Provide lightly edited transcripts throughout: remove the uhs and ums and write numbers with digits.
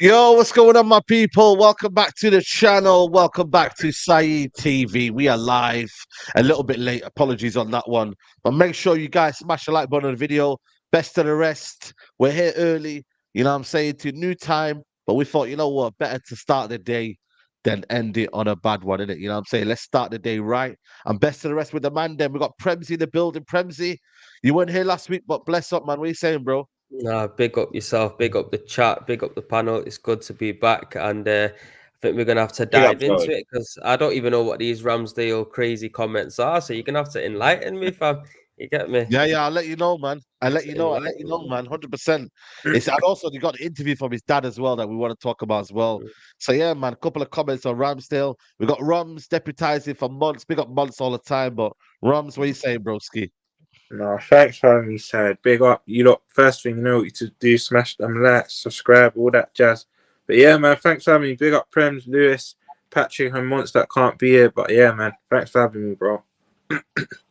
Yo, what's going on, my people? Welcome back to the channel. Welcome back to Saeed TV. We are live a little bit late. Apologies on that one. But make sure you guys smash the like button on the video. Best of the rest. We're here early, you know what I'm saying, to new time. But we thought, you know what, better to start the day than end it on a bad one, innit? You know what I'm saying? Let's start the day right. And best of the rest with the man then. We got Premsy in the building. Premsy, you weren't here last week, but bless up, man. What are you saying, bro? Nah, big up yourself, big up the chat, big up the panel. It's good to be back, and I think we're gonna have to Big up, dive into it because I don't even know what these Ramsdale crazy comments are. So you're gonna have to enlighten me, fam. You get me? Yeah, I'll let you know, man. I'll let you know. I'll let you know, man. 100%. It's and also you got the interview from his dad as well that we want to talk about as well. So yeah, man. A couple of comments on Ramsdale. We got Rums deputizing for months. Big up months all the time, but Rums, what you saying, broski? No, thanks for having me, said. Big up. You lot, first thing you know what you to do, smash them likes, subscribe, all that jazz. But yeah, man, thanks for having me. Big up Prems, Lewis, Patrick, and Monts that can't be here. But yeah, man, thanks for having me, bro.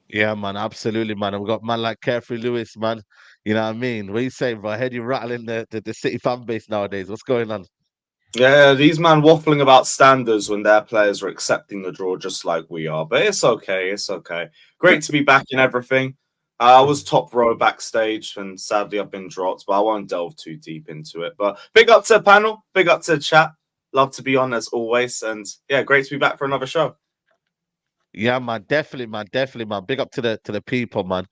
Yeah, man, absolutely, man. And we got man like Carefree Lewis, man. You know what I mean? What you saying, bro? I heard you rattling the City fan base nowadays. What's going on? Yeah, these man waffling about standards when their players are accepting the draw just like we are. But it's okay. It's okay. Great to be back in everything. I was top row backstage, and sadly I've been dropped, but I won't delve too deep into it. But big up to the panel, big up to the chat. Love to be on as always. And yeah, great to be back for another show. Yeah, man, definitely, man. Big up to the people, man.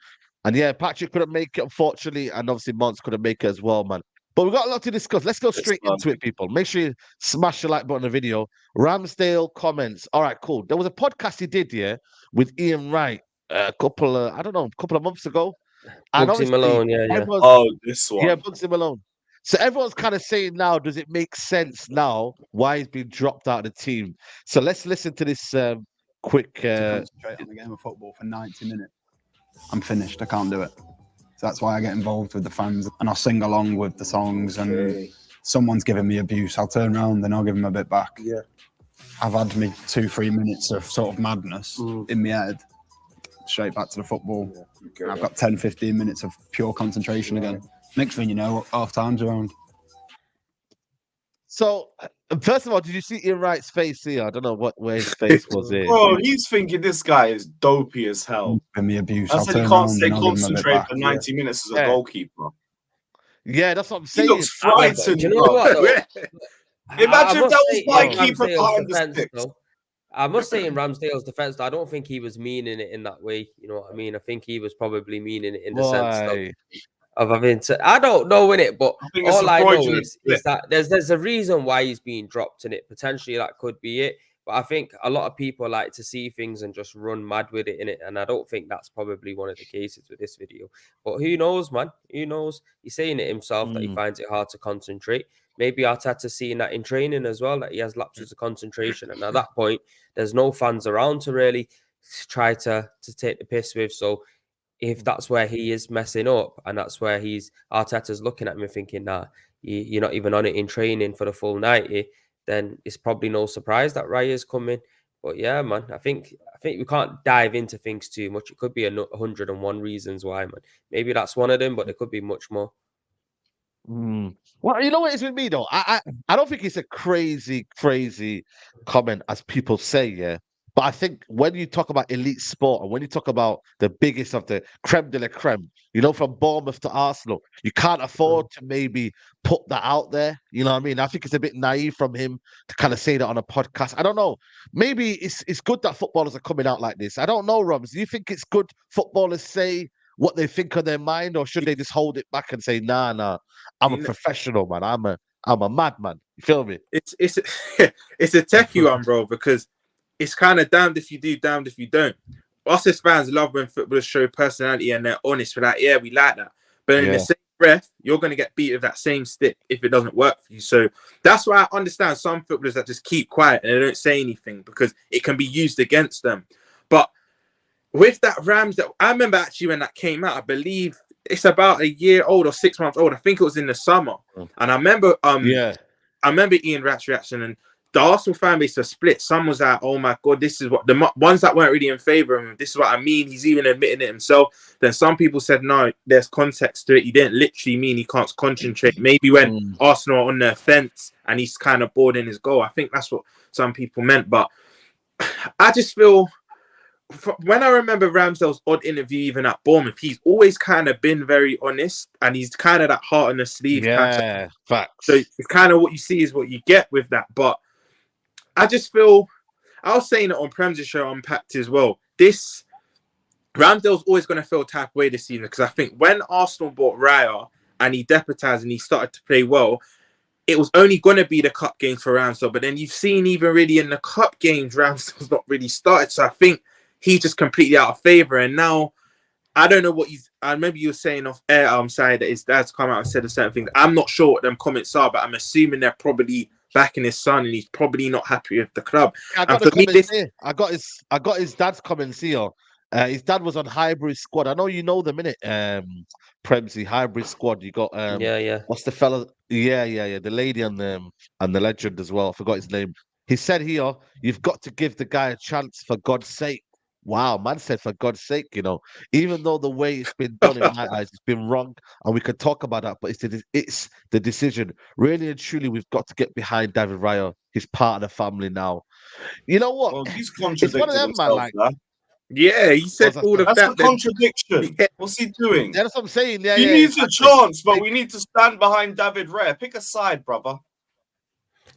And yeah, Patrick couldn't make it, unfortunately, and obviously Mons couldn't make it as well, man. But we've got a lot to discuss. Let's go straight into it, people. Make sure you smash the like button on the video. Ramsdale comments. All right, cool. There was a podcast he did, yeah, with Ian Wright a couple of months ago. And Bugsy Malone, yeah. Oh, this one. Yeah, Bugsy Malone. So everyone's kind of saying now, does it make sense now why he's been dropped out of the team? So let's listen to this quick. Concentrate on the game of football for 90 minutes. I'm finished. I can't do it. So that's why I get involved with the fans and I'll sing along with the songs. And someone's giving me abuse, I'll turn around and I'll give them a bit back. Yeah, I've had me 2-3 minutes of sort of madness in my head. Straight back to the football. And I've got 10-15 minutes of pure concentration again. Next thing you know, half time's around. So, first of all, did you see Ian Wright's face here? I don't know where his face was here. Bro, he's thinking this guy is dopey as hell. Give me abuse. I said he can't stay concentrated for 90 minutes as a goalkeeper. Yeah, that's what I'm saying. He looks frightened. Do you know what? Imagine if that was my keeper behind the sticks. I must say, in Ramsdale's defense, I don't think he was meaning it in that way. You know what I mean? I think he was probably meaning it in the sense of having to. I don't know in it, but all I know is that there's a reason why he's being dropped in it. Potentially, that could be it. But I think a lot of people like to see things and just run mad with it in it, and I don't think that's probably one of the cases with this video. But who knows, man? Who knows? He's saying it himself that he finds it hard to concentrate. Maybe Arteta's seeing that in training as well, that he has lapses of concentration. And at that point, there's no fans around to really try to take the piss with. So if that's where he is messing up and that's where Arteta's looking at him and thinking, nah, you're not even on it in training for the full 90, then it's probably no surprise that Raya's coming. But yeah, man, I think we can't dive into things too much. It could be 101 reasons why, man. Maybe that's one of them, but there could be much more. Well, you know what it is with me though. I don't think it's a crazy comment as people say, yeah. But I think when you talk about elite sport and when you talk about the biggest of the creme de la creme, you know, from Bournemouth to Arsenal, you can't afford to maybe put that out there. You know what I mean? I think it's a bit naive from him to kind of say that on a podcast. I don't know. Maybe it's good that footballers are coming out like this. I don't know, Robs. Do you think it's good footballers say what they think on their mind, or should they just hold it back and say, nah, I'm a professional, man. I'm a madman. You feel me? It's it's a techie one, bro, because it's kind of damned if you do, damned if you don't. Us as fans love when footballers show personality and they're honest. We're like, yeah, we like that. But in the same breath, you're going to get beat with that same stick if it doesn't work for you. So that's why I understand some footballers that just keep quiet and they don't say anything because it can be used against them. But with that Ramsdale, I remember actually when that came out, I believe it's about a year old or 6 months old. I think it was in the summer. And I remember I remember Ian Wright's reaction, and the Arsenal fan base are split. Some was like, oh my God, this is what the ones that weren't really in favour of him. This is what I mean. He's even admitting it himself. Then some people said, no, there's context to it. He didn't literally mean he can't concentrate. Maybe when Arsenal are on the fence and he's kind of bored in his goal. I think that's what some people meant. But I just feel, when I remember Ramsdale's odd interview, even at Bournemouth, he's always kind of been very honest, and he's kind of that heart on the sleeve. Yeah, facts. So it's kind of what you see is what you get with that. But I just feel, I was saying it on Prem's show Unpacked as well. This Ramsdale's always going to feel type way this season, because I think when Arsenal bought Raya and he deputised and he started to play well, it was only going to be the cup games for Ramsdale. But then you've seen even really in the cup games, Ramsdale's not really started. So I think he's just completely out of favour. And now, I don't know what I remember you were saying off air, sorry, that his dad's come out and said a certain thing. I'm not sure what them comments are, but I'm assuming they're probably backing his son and he's probably not happy with the club. I got the comments here. I got his dad's comments here. His dad was on Hybrid Squad. I know you know them, innit? Premsy, Hybrid Squad. You got yeah. What's the fella? Yeah. The lady and the legend as well. I forgot his name. He said here, you've got to give the guy a chance for God's sake. Wow, man said for God's sake, even though the way it's been done in my eyes, it's been wrong, and we could talk about that, but it's the decision. Really and truly, we've got to get behind David Raya. He's part of the family now. You know what? Well, he's It's one of them, man. Like, yeah, he said all of that. That's a contradiction. Yeah. What's he doing? That's what I'm saying. Yeah, he needs a chance, but we need to stand behind David Raya. Pick a side, brother.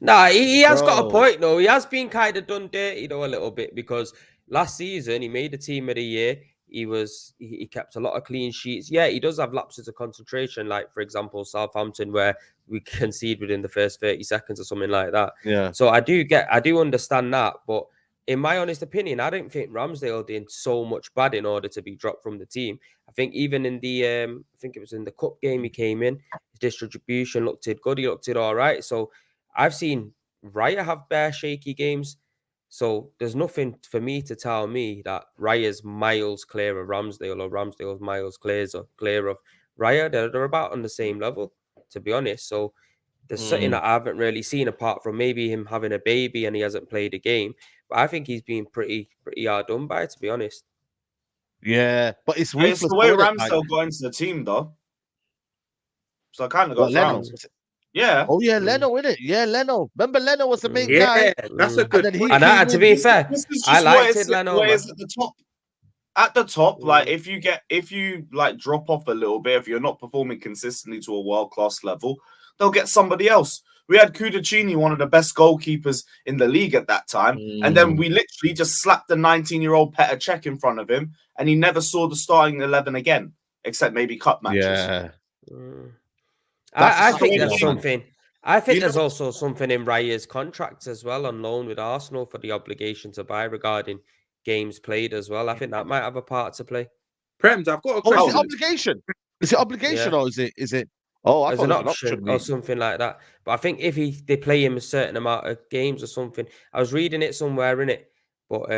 Nah, he has got a point, though. He has been kind of done dirty, though, a little bit, because last season he made the team of the year. He kept a lot of clean sheets. Yeah, he does have lapses of concentration, like, for example, Southampton, where we concede within the first 30 seconds or something like that. Yeah. So I do understand that, but in my honest opinion, I don't think Ramsdale did so much bad in order to be dropped from the team. I think even in the I think it was in the cup game he came in, his distribution looked good. He looked all right. So I've seen Raya have bare shaky games. So there's nothing for me to tell me that Raya's miles clear of Ramsdale or Ramsdale's miles clear of Raya. They're about on the same level, to be honest. So there's something that I haven't really seen apart from maybe him having a baby and he hasn't played a game. But I think he's been pretty hard done by, to be honest. Yeah, but it's the way Ramsdale got into the team, though. So I kind of got round. Yeah. Oh yeah, Leno, innit? Yeah, Leno. Remember, Leno was the main guy. That's a good. And to be fair, I liked it, Leno. At the top. At the top, like if you like drop off a little bit, if you're not performing consistently to a world-class level, they'll get somebody else. We had Kudacini, one of the best goalkeepers in the league at that time, and then we literally just slapped the 19-year-old Petr Cech in front of him, and he never saw the starting 11 again, except maybe cup matches. Yeah. I think there's something. I think there's also something in Raya's contracts as well on loan with Arsenal for the obligation to buy regarding games played as well. I think that might have a part to play. Prems, I've got a question. Is it obligation? Is it obligation or is it? Oh, I as thought an it was option or something like that. But I think if they play him a certain amount of games or something, I was reading it somewhere in it. But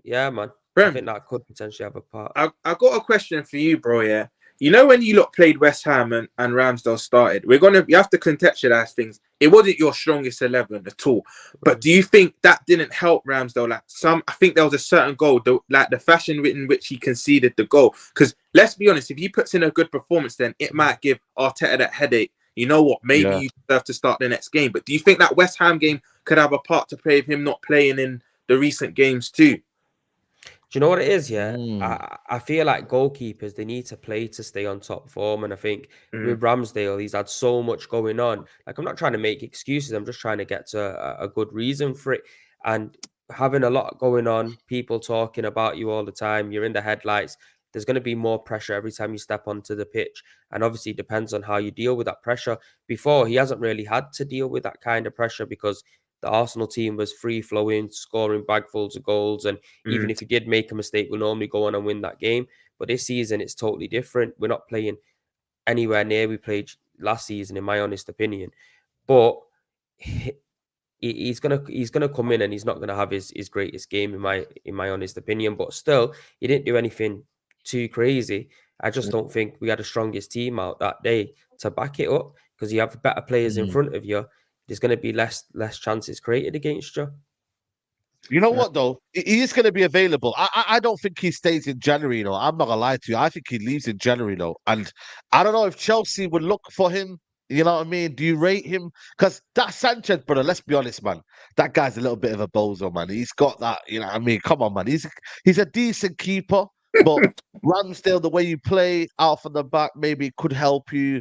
yeah, man, I think that could potentially have a part. I got a question for you, bro. Yeah, you know when you lot played West Ham and Ramsdale started, you have to contextualize things. It wasn't your strongest 11 at all. But do you think that didn't help Ramsdale? I think there was a certain goal, the fashion in which he conceded the goal. Because let's be honest, if he puts in a good performance, then it might give Arteta that headache. You know what? Maybe you deserve to start the next game. But do you think that West Ham game could have a part to play with him not playing in the recent games too? Do you know what it is? Yeah, I feel like goalkeepers, they need to play to stay on top form. And I think with Ramsdale, he's had so much going on. Like, I'm not trying to make excuses. I'm just trying to get to a good reason for it. And having a lot going on, people talking about you all the time, you're in the headlights. There's going to be more pressure every time you step onto the pitch. And obviously it depends on how you deal with that pressure. Before, he hasn't really had to deal with that kind of pressure because the Arsenal team was free-flowing, scoring bagfuls of goals. And even if he did make a mistake, we'll normally go on and win that game. But this season, it's totally different. We're not playing anywhere near we played last season, in my honest opinion. But he's gonna come in and he's not gonna have his greatest game, in my honest opinion. But still, he didn't do anything too crazy. I just don't think we had the strongest team out that day to back it up because you have better players in front of you. there's going to be less chances created against you. You know what though? He is going to be available. I don't think he stays in January. You know, I'm not gonna lie to you. I think he leaves in January though, and I don't know if Chelsea would look for him. You know what I mean? Do you rate him? Because that Sanchez brother, let's be honest, man. That guy's a little bit of a bozo, man. He's got that. You know what I mean? Come on, man. He's a decent keeper, but Ramsdale, the way you play out from the back, maybe could help you.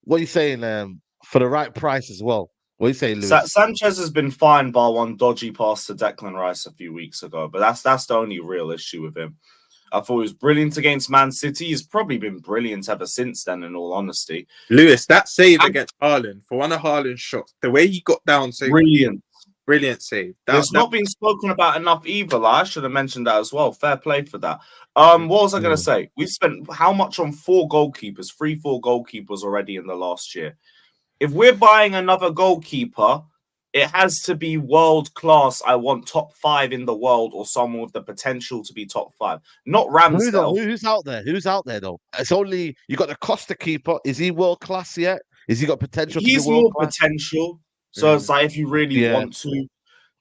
What are you saying? For the right price as well. What are you saying, Lewis? Sanchez has been fine by one dodgy pass to Declan Rice a few weeks ago, but that's the only real issue with him. I thought he was brilliant against Man City. He's probably been brilliant ever since then, in all honesty. Lewis, that save against Haaland, for one of Haaland's shots, the way he got down, so brilliant save. It's not been spoken about enough either. I should have mentioned that as well. Fair play for that. What was I going to say? We've spent how much on 4 goalkeepers already in the last year. If we're buying another goalkeeper, it has to be world class. I want top 5 in the world or someone with the potential to be top 5. Not Ramsdale. Who's out there? Who's out there though? It's only you got the Costa keeper. Is he world class yet? Is he got potential? He's to be more potential. So it's like if you really want to.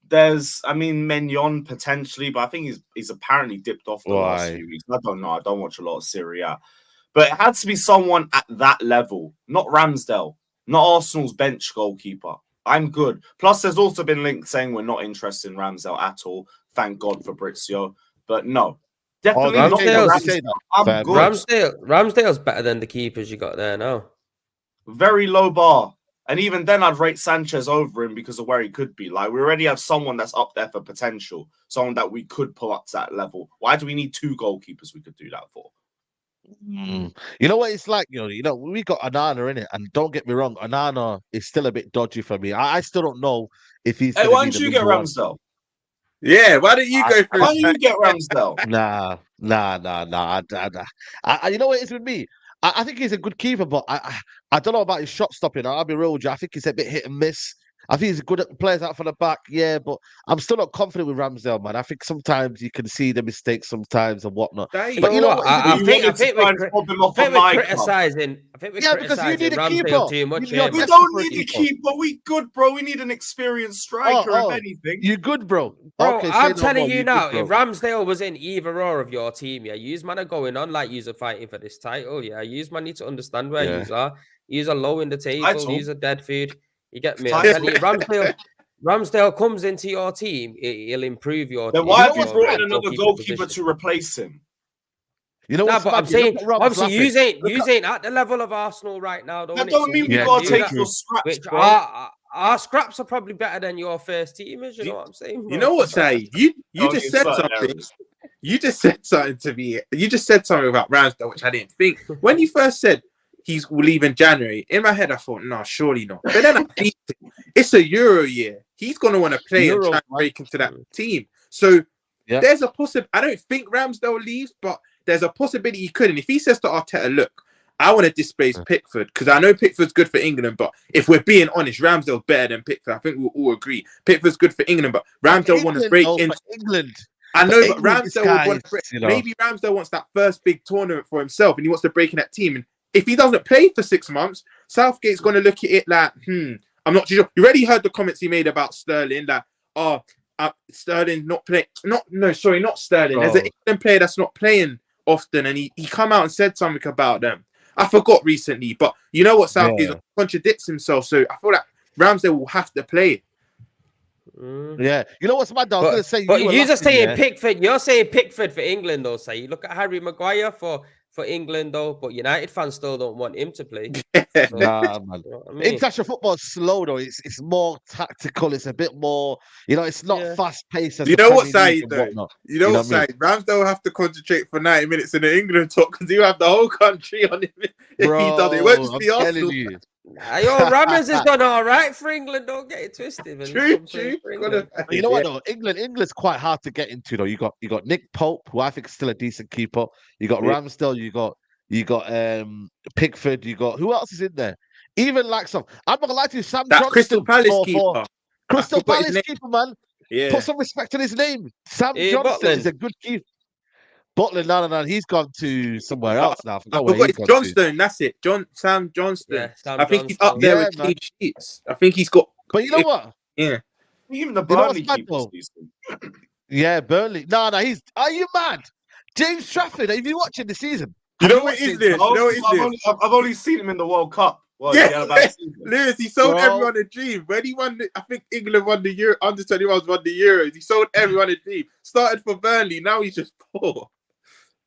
There's, I mean, Mignon potentially, but I think he's apparently dipped off the last few weeks. I don't know. I don't watch a lot of Serie A. But it had to be someone at that level, not Ramsdale, not Arsenal's bench goalkeeper. I'm good. Plus, there's also been links saying we're not interested in Ramsdale at all. Thank God for Brizio. But no, definitely not Ramsdale. I'm good. Ramsdale's better than the keepers you got there now. Very low bar. And even then, I'd rate Sanchez over him because of where he could be. Like, we already have someone that's up there for potential, someone that we could pull up to that level. Why do we need 2 goalkeepers we could do that for? You know what it's like, you know, we got Onana in it, and don't get me wrong, Onana is still a bit dodgy for me. I still don't know if he's. Hey, why don't you get Ramsdale? Yeah, why don't you go for? Why don't you get Ramsdale? Nah. You know what it is with me? I think he's a good keeper, but I don't know about his shot stopping. I'll be real with you. I think he's a bit hit and miss. I think he's good at players out from the back, yeah, but I'm still not confident with Ramsdale, man. I think sometimes you can see the mistakes sometimes and whatnot. But you know what? I think we're criticizing Ramsdale too much. We don't need a keeper. We good, bro. We need an experienced striker, if anything. You good, bro? Okay, I'm telling you now, if Ramsdale was in either or of your team, yeah, you man are going on like you're fighting for this title, yeah. You man need to understand where you are. You are low in the table. You are dead food. You get me? Ramsdale comes into your team, he'll improve your team. Then why have you brought in another goalkeeper to replace him? You know what? But I'm saying, obviously, you ain't at the level of Arsenal right now. That don't mean we gotta take your scraps, bro. Our scraps are probably better than your first teamers. You know what I'm saying? You know what, Say? You just said something. You just said something to me. You just said something about Ramsdale, which I didn't think. When you first said he's leaving January, in my head I thought, no, surely not. But then it's a Euro year. He's going to want to play and try and break into that team. So there's a possibility. I don't think Ramsdale leaves, but there's a possibility he could. And if he says to Arteta, look, I want to displace Pickford because I know Pickford's good for England, but if we're being honest, Ramsdale's better than Pickford. I think we'll all agree. Pickford's good for England, but Ramsdale wants to break into England. I know, but Ramsdale would want maybe Ramsdale wants that first big tournament for himself, and he wants to break in that team. And if he doesn't play for 6 months, Southgate's going to look at it like, I'm not sure. You already heard the comments he made about Sterling, that Sterling not playing. Not Sterling. There's an England player that's not playing often, and he come out and said something about them. I forgot recently, but you know what, Southgate contradicts himself, so I feel like Ramsdale will have to play. Yeah, you know what's mad? I was going to say, but you're just saying Pickford. You're saying Pickford for England, though. Say, look at Harry Maguire for England, though. But United fans still don't want him to play. Nah, man. You know what I mean? International football is slow, though. It's more tactical. It's a bit more. It's not fast paced. You know what, Saeed? You know what, Saeed? Ramsdale will have to concentrate for 90 minutes in the England talk because he'll have the whole country on him if he does it. It won't just be Arsenal. Ramos has done all right for England. Don't get it twisted. True. You know what though? England's quite hard to get into though. You got Nick Pope, who I think is still a decent keeper. You got Ramsdale. You got Pickford. You got who else is in there? Even like I'm not gonna lie to you, Sam Johnston, Crystal Palace keeper. Crystal Palace keeper, man. Yeah. Put some respect on his name. Sam Johnston is a good keeper. Butler, no, he's gone to somewhere else now. I forgot Johnstone, that's it. Sam Johnston. Yeah, I think he's up there with clean sheets. I think he's got But you know what? Yeah. Even the You know what's Burnley mad, keeper's though? decent. Yeah, Burnley. No, he's. Are you mad? James Trafford. Have you watching the season? You Have know what watched is James this? Trafford? You know what is this? I've only seen him in the World Cup. Well, Yeah. he had a bad season. Lewis, he sold Bro. everyone a dream. When he won, I think England won the Euro, under 21s won the Euros. He sold everyone a dream. Started for Burnley, now he's just poor.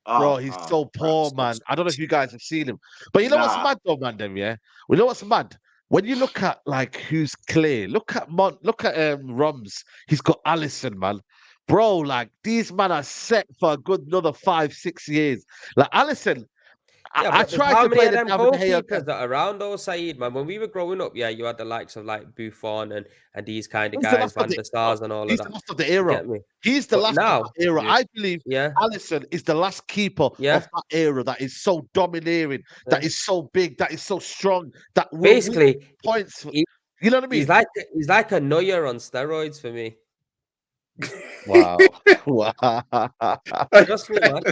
Bro, he's so poor, man. I don't know if you guys have seen him. But you know what's mad though, man, them, yeah? Well, you know what's mad? When you look at like who's clear, look at Rums. He's got Allison, man. Bro, like these men are set for a good another 5-6 years. Like Allison, Yeah, I but there's tried how to many play of the them David Hay. goalkeepers that are around though, Saeed, man? When we were growing up, yeah, you had the likes of like Buffon and these kind of He's the guys, last of Van the der Sars and all of he's the that. last of the You era. get me? He's the But last now, of that era. Yeah. I believe yeah, Allison is the last keeper Yeah. of that era that is so domineering, that is so big, that is so strong, that will win basically, points. he- You know what I mean? he's like a Neuer on steroids for me. Wow. Wow. Trust me, man.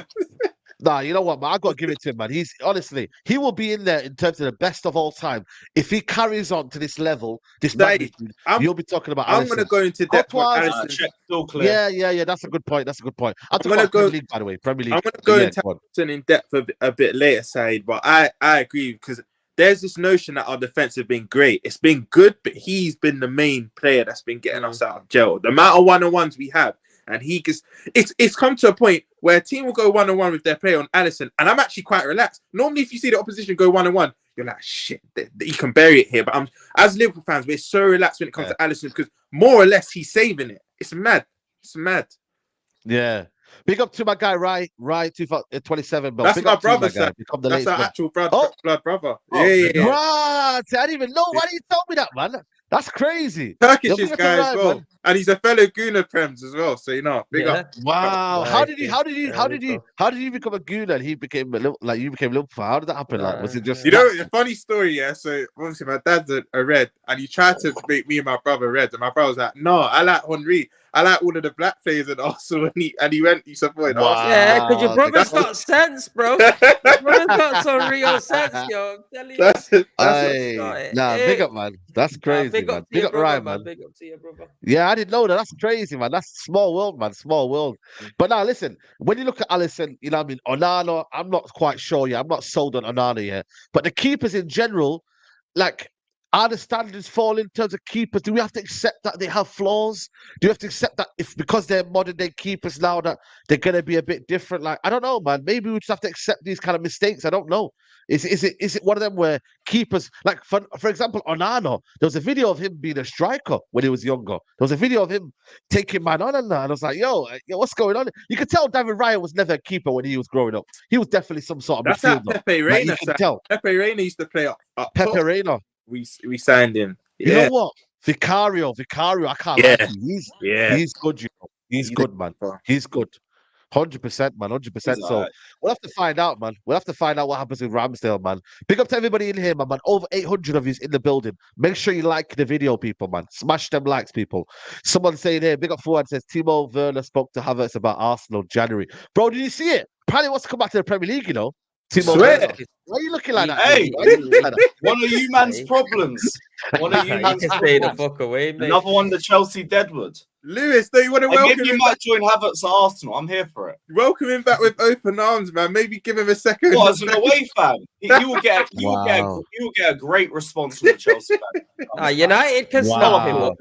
Nah, you know what, man? I got to give it to him, man. He's honestly, he will be in there in terms of the best of all time. If he carries on to this level, this Like, magnitude, I'm- you'll be talking about I'm Allison. going to go into depth on Courtois, Alisson. Check still clear. Yeah. That's a good point. That's a good point. I'm talking gonna about go- Premier League, by the way. Premier League. I'm going to go Yeah, into go on. Alisson in depth a bit later, Said, but I agree because there's this notion that our defense has been great. It's been good, but he's been the main player that's been getting us out of jail. The amount of one-on-ones we have, and he gets it's come to a point where a team will go one-on-one with their player on Alisson, and I'm actually quite relaxed. Normally, if you see the opposition go one-on-one, you're like, shit, you can bury it here. But as Liverpool fans, we're so relaxed when it comes to Alisson because more or less he's saving it. It's mad. It's mad. Yeah. Big up to my guy, Right 27, bro. That's Big my up to you, brother, my guy. sir. Become the That's latest our one. actual blood brother. Oh, Yeah. Right. I didn't even know. Why didn't you tell me that, man? That's crazy. Turkish Yo, big up to guy as Ryan, well, man. and he's a fellow Gooner Prems as well. So big Yeah. up. Wow. How did Nice. you become a Gooner and he became you became Liverpool? How did that happen? Like, was it just You know, a funny story, yeah. So obviously my dad's a red, and he tried to make me and my brother red, and my brother was like, "No, I like Henry. I like all of the black players in Arsenal." And he went, he supported Arsenal. Yeah, because your Wow. brother's got sense, bro. Your brother's got some real sense, yo. I'm telling you. That's Hey, nah, big up, man. That's crazy, Big man. up to Big your up brother, Ryan, man. man. Big up to your brother. Yeah, I didn't know that. That's crazy, man. That's small world, man. Small world. But now, listen, when you look at Alisson, you know what I mean? Onana, I'm not quite sure yet. I'm not sold on Onana yet. But the keepers in general, like, are the standards fall in terms of keepers? Do we have to accept that they have flaws? Do you have to accept that if because they're modern day keepers now that they're gonna be a bit different? Like, I don't know, man. Maybe we just have to accept these kind of mistakes. I don't know. Is it one of them where keepers, like for example, Onana, there was a video of him being a striker when he was younger. There was a video of him taking man on and that. And I was like, yo, what's going on? You could tell David Raya was never a keeper when he was growing up. He was definitely some sort of That's how midfielder. Pepe Like, Reina. you can tell. Pepe Reina used to play up Pepe top. Reina. We signed him. You know what? Vicario, I can't lie to you. He's good, you know. He's good, man. He's good. 100%, man. 100%. So we'll have to find out, man. We'll have to find out what happens with Ramsdale, man. Big up to everybody in here, man. Over 800 of you in the building. Make sure you like the video, people, man. Smash them likes, people. Someone saying here, big up forward says Timo Werner spoke to Havertz about Arsenal January. Bro, did you see it? Apparently wants to come back to the Premier League, you know. Timo Werner. Why are you looking like that? Hey, Why are you looking like that? one of you man's problems. One of you You man's can stay the problems. fuck away, mate. Another one, the Chelsea Deadwood. Lewis, do you want to Maybe welcome you him might back? join Havertz at Arsenal. I'm here for it. Welcome him back with open arms, man. Maybe give him a second. What, as an away fan? He will get a great response from the Chelsea fan. United can snap him up.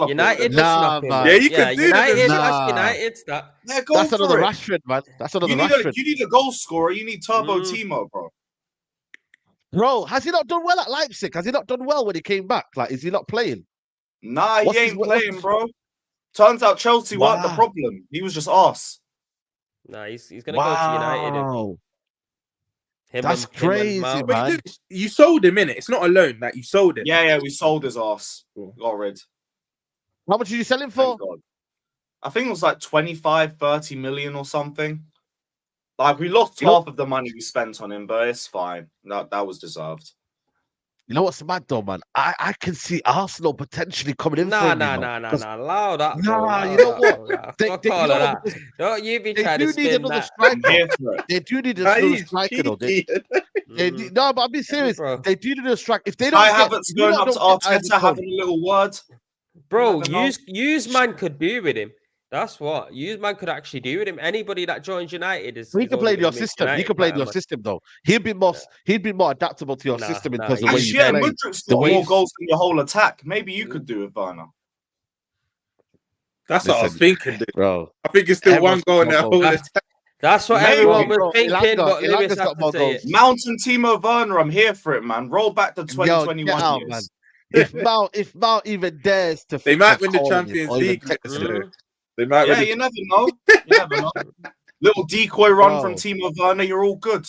United will snap him. Yeah, you can do United. that. That's United's that. Yeah, go That's for another it. Rashford, man. That's another You need, Rashford. you need a goal scorer. You need Turbo Timo, bro. Bro, has he not done well at Leipzig? Has he not done well when he came back? Like, is he not playing? Nah, What's he his- ain't what's playing, his- bro. Turns out Chelsea weren't the Wow. problem. He was just arse. Nah, he's gonna go to United. Wow. Him That's and crazy, Mount. man. Wait, Lewis, you sold him, innit? It's not a loan. Like, you sold him. Yeah, we sold his arse. Got rid. How much did you sell him for? Thank God. I think it was like 25, 30 million or something. Like, we lost half of the money we spent on him, but it's fine. That was deserved. You know what's mad though, man? I can see Arsenal potentially coming in for Nah, him. nah, You know? nah, nah, 'Cause- nah. Allow that, bro. Nah, Allow you know that, what? bro. Nah, They, fuck they, all you know of what? that. Don't you be They trying to do need spin another that. striker. I'm here for it. They do need Nah, another he's striker though. cheeky. No, but I'm being serious. bro. They do need a strike. If they Kai don't get, Havertz if going you up to don't get Ivan Arteta, Toney, having a little word. Bro, never know. use man could do with him. That's what use man could actually do with him. Anybody that joins United is. he is can only play in your gonna make system. He United can play in better, your man. system though. He'd be more adaptable to your Nah, system nah, because the way he's you Yeah, play. Mudrik's The got way more you- goals than your whole attack. Maybe you could do it, Werner. That's what I was Listen, thinking, dude. bro. I think it's still Everyone's one goal in got that more whole goals. attack. That's what Maybe. everyone was Bro, thinking, but Lewis Ilanga's had got to more say goals. it. Mount and Timo Werner, I'm here for it, man. Roll back the Yo, 2021 get out, man. years. If Mount even dares to They think might of win the calling him Champions or even League. texting him, Mm. They might Yeah, win you the never know. You never know. Little decoy run from Bro. Timo Werner, you're all good.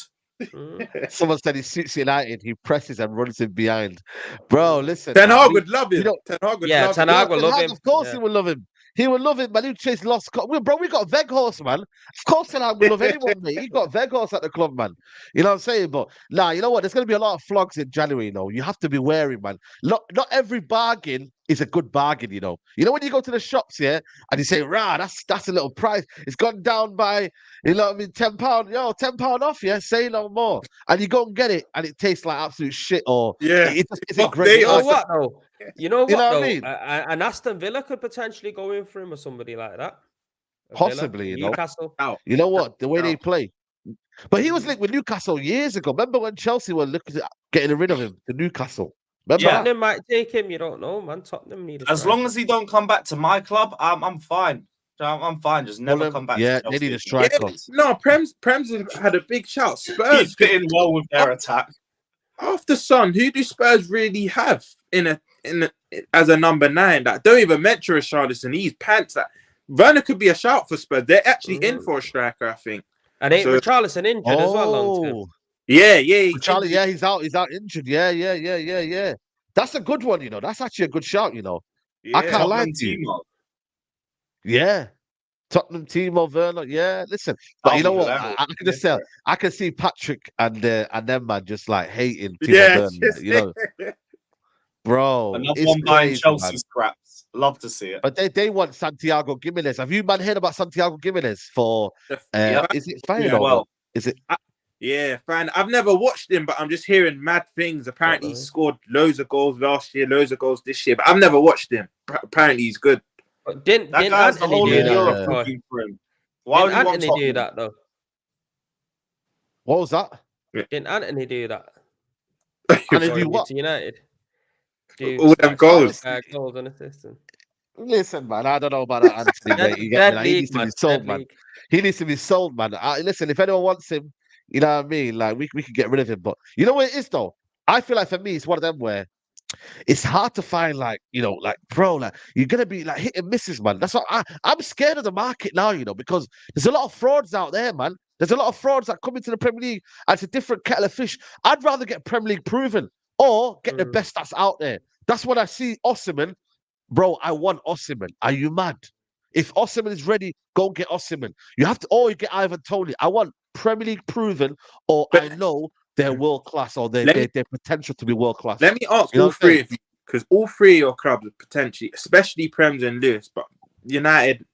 Someone said he suits United, he presses and runs him behind. Bro, listen. Ten man, Hag would love him. you know, Ten Hag would Yeah, love Ten him. Hag will love him. Of course Yeah. he will love him. He will love it, man. He chased lost. Bro, we got Veghorst, man. Of course, Ten Hag will love anyone, mate. He got Veghorst at the club, man. You know what I'm saying? But nah, you know what? There's going to be a lot of flogs in January, you know. You have to be wary, man. Not every bargain is a good bargain, you know. You know when you go to the shops, yeah, and you say, rah, that's a little price. It's gone down by, you know what I mean, £10. Yo, £10 off, yeah. Say no more. And you go and get it, and it tastes like absolute shit, or Yeah. it just isn't Fuck, great. they You know are- what though? You know what know what I though? mean? And Aston Villa could potentially go in for him or somebody like that. A Possibly, Villa, you know. Newcastle. You know what? The way they Out. play. But he was linked with Newcastle years ago. Remember when Chelsea were looking at getting rid of him to Newcastle? Remember Yeah. that? Tottenham might take him. You don't know, man. Tottenham need a As long as he don't come back to my club, I'm fine. I'm fine. Just never Fulham, come back. yeah, to they Chelsea need a again. striker. Yeah, no, Prem's had a big shout. Spurs He's fitting well with their attack. after Son. Who do Spurs really have as a number 9? That don't even mention Richarlison. He's pants. That Werner could be a shout for Spurs. They're actually in for a striker, I think. And ain't So- Richarlison injured as well long term? Oh, Yeah. Charlie, yeah, he's out injured. Yeah. That's a good one, you know. That's actually a good shout, you know. I Yeah. can't lie Tottenham to you. Timo. Yeah. Tottenham team of Werner. Yeah, listen. But you know what? I can just tell. I can see Patrick and them man just like hating Timo Werner. just- You know, bro. Another It's one buying crazy, Chelsea man. scraps. Love to see it. But they want Santiago Gimenez. Have you man heard about Santiago Gimenez for? Yeah. Is it fine? Yeah, well. Is it? Yeah, fine. I've never watched him, but I'm just hearing mad things. Apparently, he scored loads of goals last year, loads of goals this year. But I've never watched him. Apparently, he's good. But didn't That guy's the Anthony whole do of that? Europe before? looking for him. Why would Didn't you want Anthony do Tottenham? that though? What was that? Didn't Anthony do that? And Before do he moved what? to United. Do All them goals. goals and assists. Listen, man. I don't know about that Anthony. Mate. You get me? Like, he needs to be sold, man. He needs to be sold, man. Listen, if anyone wants him, you know what I mean? Like, we can get rid of him. But you know what it is, though? I feel like for me, it's one of them where it's hard to find, like, you know, like, bro, like, you're going to be, like, hit and misses, man. That's what I'm scared of the market now, you know, because there's a lot of frauds out there, man. There's a lot of frauds that come into the Premier League, and it's a different kettle of fish. I'd rather get Premier League proven or get the best that's out there. That's what I see Osimhen. Bro, I want Osimhen. Are you mad? If Osimhen is ready, go get Osimhen. You have to, or you get Ivan Toney. I want Premier League proven, or I know they're world class, or their potential to be world class. Let me ask all three of you, because all three of your clubs are potentially, especially Prem's and Lewis, but United,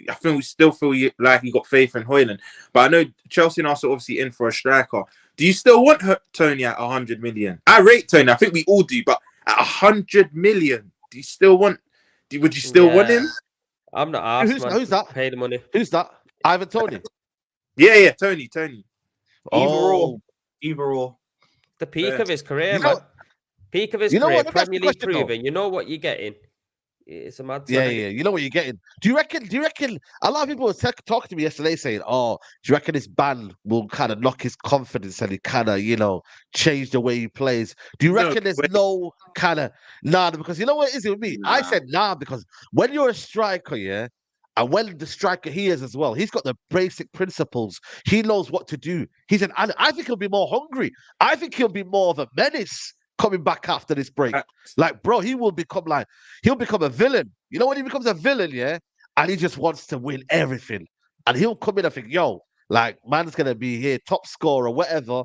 I think we still feel like you got faith in Højlund. But I know Chelsea and Arsenal obviously in for a striker. Do you still want Toney at 100 million? I rate Toney. I think we all do, but at 100 million, do you still want? Would you still want him? I'm not asked, man. Who's that? Pay the money. Who's that? Ivan Toney. Yeah, Toney. Either or. The peak of his career, You know- man. Peak of his you know career, what? Let me ask you Premier a League question, though. proven. You know what you're getting. It's a mad Yeah, sign. you know what you're getting. Do you reckon a lot of people were talking to me yesterday saying, oh, do you reckon this ban will kind of knock his confidence and he kind of, you know, change the way he plays? Do you reckon there's no kind of because you know what it is with me? Nah. I said because when you're a striker, yeah, and when the striker he is as well, he's got the basic principles. He knows what to do. I think he'll be more hungry. I think he'll be more of a menace coming back after this break. Like, bro, he'll become a villain. You know when he becomes a villain, yeah? And he just wants to win everything. And he'll come in and think, yo, like, man's gonna be here, top scorer, whatever.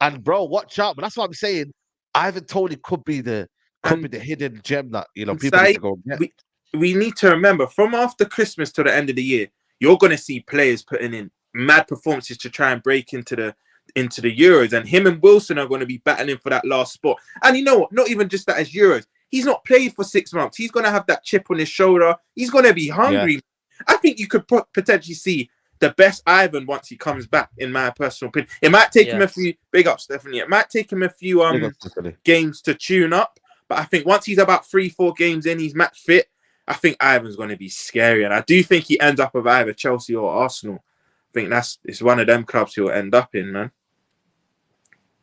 And bro, watch out. But that's what I'm saying. Ivan Toney could be the hidden gem that people Say, need to go and get. we need to remember from after Christmas to the end of the year, you're going to see players putting in mad performances to try and break into the Euros, and him and Wilson are going to be battling for that last spot. And you know what? Not even just that as Euros. He's not played for 6 months. He's going to have that chip on his shoulder. He's going to be hungry. Yeah. I think you could potentially see the best Ivan once he comes back, in my personal opinion. It might take him a few, big up, Stephanie. It might take him a few games to tune up. But I think once he's about 3-4 games in, he's match fit. I think Ivan's going to be scary. And I do think he ends up with either Chelsea or Arsenal. I think it's one of them clubs he'll end up in, man.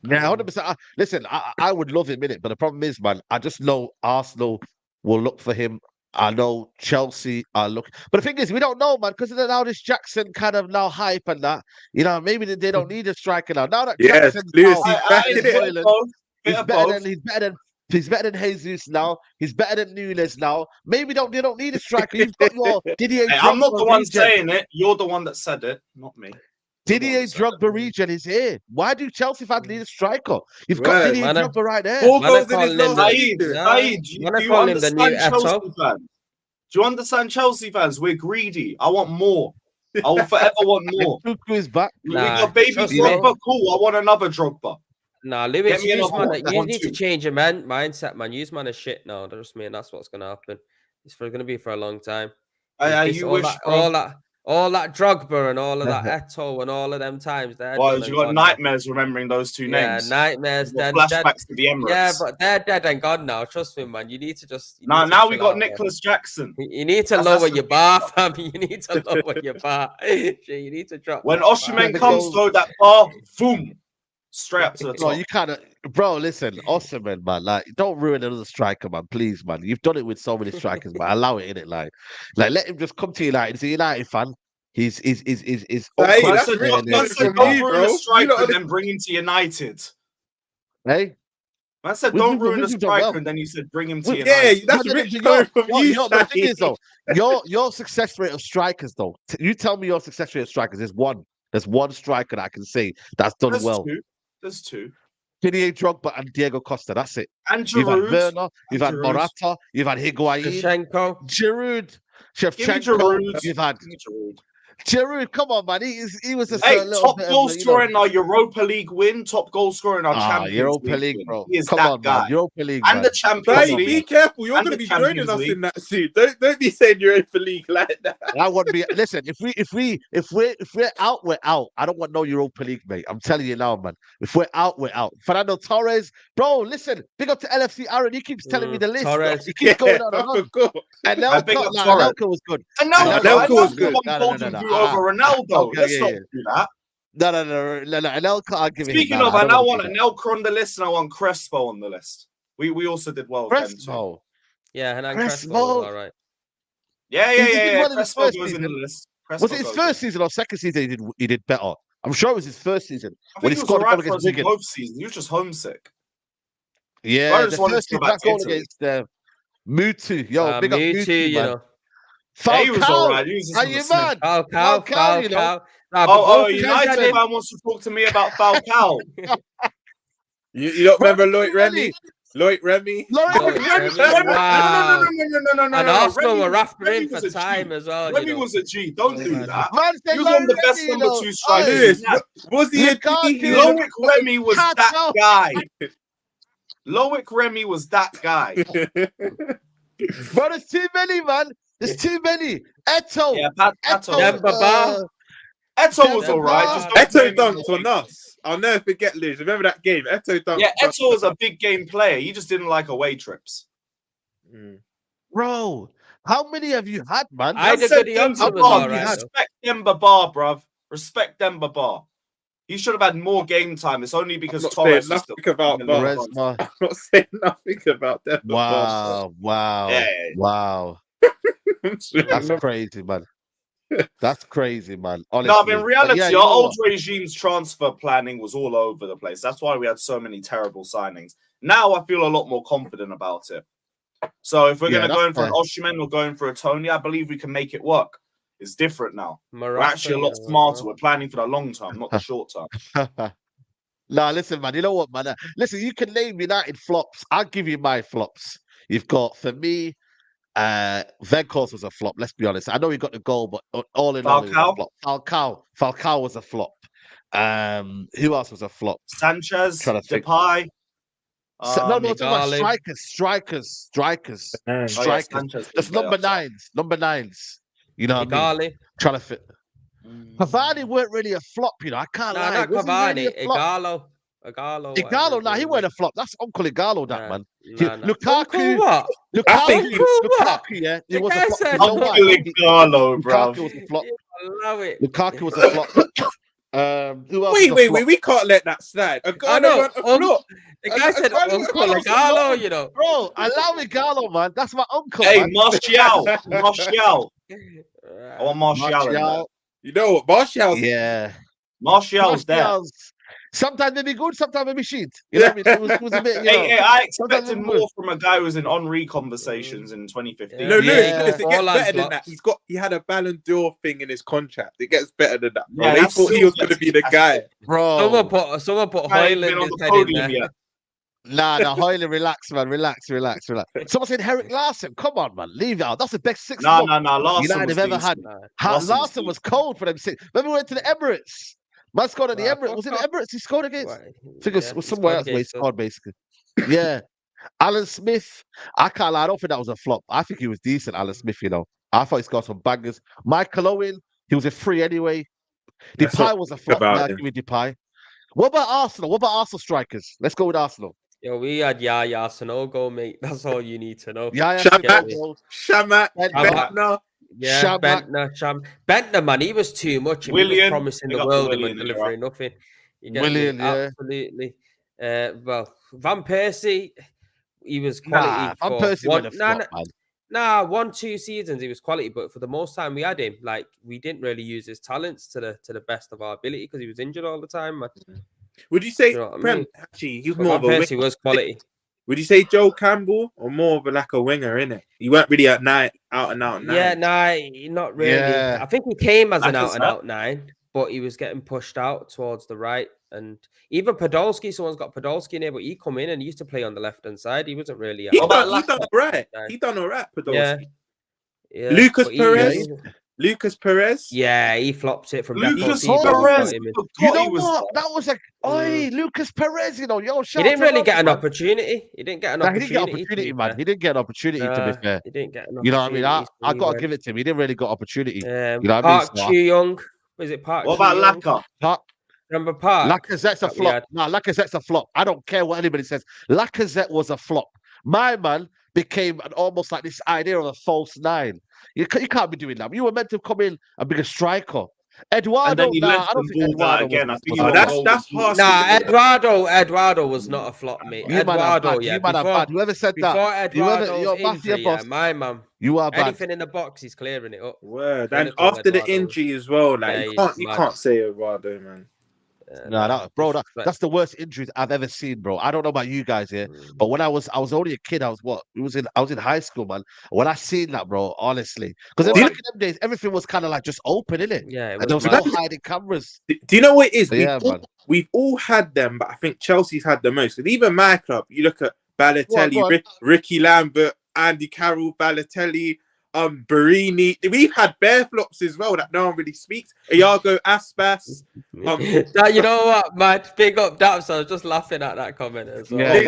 Yeah, 100%. Listen, I would love him in it. But the problem is, man, I just know Arsenal will look for him. I know Chelsea are looking. But the thing is, we don't know, man, because now this Jackson kind of now hype and that. You know, maybe they don't need a striker now. Now that Jackson's he's better than Jesus now. He's better than Nunes now. Maybe they don't need a striker. You've got your Didier. Hey, I'm not the one saying it. You're the one that said it, not me. Didier Drogba region is here. Why do Chelsea fans need a striker? You've got Didier Drogba right there. 4 goals in his last Saeed, do you understand Chelsea fans? Do you understand Chelsea fans? We're greedy. I want more. I will forever want more. Tuchel is back. We got baby Drogba. Cool. I want another Drogba. Nah, Lewis, you need to change your mindset, man. Use man as shit now. Trust me, and that's what's going to happen. It's going to be for a long time. All that Drogba and all of that Eto'o and all of them times. Well, you got nightmares remembering those two names. Yeah, nightmares. Flashbacks to the Emirates. Yeah, but they're dead and gone now. Trust me, man. You need to just. Now we got Nicholas Jackson. You need to lower your bar, fam. You need to lower your bar. You need to drop. When Osimhen comes through that bar, boom, straight up to the top. No, you can't. Bro, listen, Osimhen, man. Like, don't ruin another striker, man. Please, man. You've done it with so many strikers, man. Allow it in it, like let him just come to United. He's a United fan. He's. Hey, that's don't ruin a striker and then bring him to United. Hey. I said don't ruin a striker, and then you said bring him to United. Yeah, that's rich coming from you. The thing is, though, your success rate of strikers, though. You tell me your success rate of strikers. There's one striker that I can say that's done well. There's two. Didier Drogba and Diego Costa. That's it. And Giroud. You've had Werner. You've had Morata. You've had Higuain. Giroud. Shevchenko. You've had Giroud. Come on, man. He was a top goal scorer in our Europa League win. Top goal scorer in our Champions Europa League, bro. He is Come that on, guy. Man. Europa League, and the Champions League. Be careful. You're going to be joining us in that suit. Don't be saying Europa League like that. I wouldn't be. Listen, if we're out, we're out. I don't want no Europa League, mate. I'm telling you now, man. If we're out, we're out. Fernando Torres, bro. Listen, big up to LFC Aaron. He keeps telling me the list. Torres. He keeps going on and on. And Anelka was good. Anelka was good. Over Ronaldo. Let's not do that. No. Anelka, I'll give Speaking of, I now want Anelka on the list, and I want Crespo on the list. We also did well. Crespo. Yeah, Hernan Crespo was all right. Yeah. Crespo goes in the list. Was it his first season or second season he did better? I'm sure it was his first season. When he scored right against Wigan. Both seasons. He was just homesick. Yeah, the first season that goal against Mutu. Yo, big up Mutu, you know. Falcao. He was all right. Are you mad? Falcao, you know. United fan wants to talk to me about Falcao. You don't remember Loic Remy? Loic Remy. No. And Arsenal were after him for time as well. Remy was a G. Don't do that. He was one of the best number 2 strikers. Was he a G? Loic Remy was that guy. Loic Remy was that guy. But there's too many, man. There's too many. Eto'o. Yeah, Eto'o was all right. Eto'o dunked on us. I'll never forget, Liz. Remember that game? Eto'o dunked. Yeah, Eto'o was a big game player. He just didn't like away trips. Bro, how many have you had, man? Respect Demba Ba, bruv. Respect Demba Ba. He should have had more game time. It's only because Torres. I'm not saying nothing about Demba Ba. Wow. That's crazy, man. That's crazy, man. Honestly. No, but in reality, our old regime's transfer planning was all over the place. That's why we had so many terrible signings. Now I feel a lot more confident about it. So if we're going to go in for an Osimhen or going for a Toney, I believe we can make it work. It's different now. We're actually a lot smarter. We're planning for the long term, not the short term. Nah, listen, man. You know what, man? Listen, you can name United flops. I'll give you my flops. You've got, for me, Venkos was a flop. Let's be honest. I know he got the goal, but all in all, it was a flop. Falcao was a flop. Who else was a flop? Sanchez, Trying to think. Depay. No, talking about Ighalo. strikers. Sanchez Just was there. number nines. You know what I mean? Ighalo. Trying to fit. Cavani weren't really a flop, you know. I can't Nah, lie. not Was he really Cavani. a flop? Ighalo, nah, he weren't a flop. That's Uncle Ighalo, that man. Lukaku, What? Lukaku, yeah, he was a flop. said You know why? Ighalo, bro. Lukaku was a flop. I love it. Lukaku was a flop. Who else? Wait. We can't let that slide. I know. A flop. The guy said Uncle Ighalo, you know. Bro, I love Ighalo, man. That's my uncle. Hey, man. Martial. I want Martial in there. You know what? Martial's Martial's there. Sometimes they be good, sometimes they be shit. You know what I mean? It was a bit, you know. Hey, I expected more from a guy who was in Henri conversations in 2015. No, Yeah. it gets better than that. He had a Ballon d'Or thing in his contract. It gets better than that, bro. Yeah, They that's thought he was going to be the guy. Bro. Someone put I ain't been Hoyland on his the head in podium there. yet. Nah, Hoyland, relax, man. Relax. Someone said Henrik Larsson. Come on, man. Leave it out. That's the best 6 No. months Larson United was have ever decent. had. Larsson was cold for them 6. Remember we went to the Emirates? Man scored at the Emirates. Was it the Emirates he scored against? I think it was somewhere else where he scored, basically. Yeah. Alan Smith. I can't lie. I don't think that was a flop. I think he was decent, Alan Smith, you know. I thought he scored some bangers. Michael Owen, he was a free anyway. Depay was a flop. I'll give me Depay. What about Arsenal? What about Arsenal strikers? Let's go with Arsenal. Yo, we had Yaya Sanogo, mate. That's all you need to know. Shamak, Bentner. Yeah, Bentner, man, he was too much. He was promising the world and delivering nothing. Willian, yeah. Absolutely. Well, Van Persie, he was quality. Van Persie went a flop, man. 1-2 seasons he was quality, but for the most time we had him, like we didn't really use his talents to the best of our ability because he was injured all the time, man. Would you say actually he was more of a winger? Was quality. Would you say Joe Campbell or more of a winger, innit? He weren't really out and out 9. Yeah, not really. Yeah. I think he came as an out and out 9, but he was getting pushed out towards the right. And even Podolski, someone's got Podolski in here, but he come in and he used to play on the left hand side. He wasn't really. He done all right. He done all right, Podolski. Yeah. Lucas Perez. Lucas Perez. Yeah, he flopped it from Lucas Perez. You know what? That was like, Lucas Perez. You know, he didn't really get an opportunity. He didn't get an opportunity. He didn't get an opportunity, man. He didn't get an opportunity. To be fair, he didn't get an opportunity. You know what I mean? I got to give it to him. He didn't really get opportunity. You know what Park I mean? Chu-young. Was it Park? What about Laka? Remember Park? Lacazette's a flop. Lacazette's a flop. I don't care what anybody says. Lacazette was a flop. My man became almost like this idea of a false 9. You can't be doing that. You were meant to come in and be a striker. Eduardo, I don't think Eduardo again. That's harsh. Eduardo was not a flop, mate. Eduardo, yeah. Whoever said that, Eduardo's injury, my man. You are bad. Anything in the box, he's clearing it up. Word. And after the injury as well, like you can't say Eduardo, man. That's the worst injuries I've ever seen, bro. I don't know about you guys here, but when I was only a kid. I was in high school, man. When I seen that, bro, honestly, because back in them days, everything was kind of like just open, innit? Yeah, and there was no hiding cameras. Do you know what it is? Man. We've all had them, but I think Chelsea's had the most. And even my club, you look at Balotelli, Ricky Lambert, Andy Carroll, Balotelli. Barini. We've had bare flops as well that no one really speaks. Iago Aspas. You know what, man? Big up Daps. I was just laughing at that comment as well. You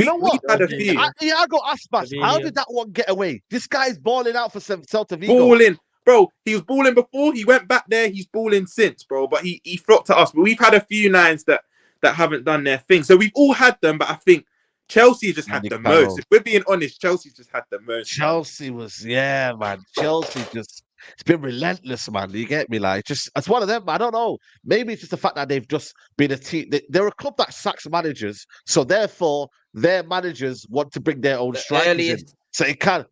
know what? Had a few. Iago Aspas. How did that one get away? This guy's balling out for Celta Vigo. Balling. Bro, he was balling before. He went back there. He's balling since, bro. But he flopped to us. But we've had a few 9s that haven't done their thing. So we've all had them, but I think Chelsea just had the most. If we're being honest, Chelsea just had the most. Chelsea was, man. Chelsea just, it's been relentless, man. You get me? Like, it's one of them. I don't know. Maybe it's just the fact that they've just been a team. They're a club that sacks managers. So therefore, their managers want to bring their own strikers in. So it can,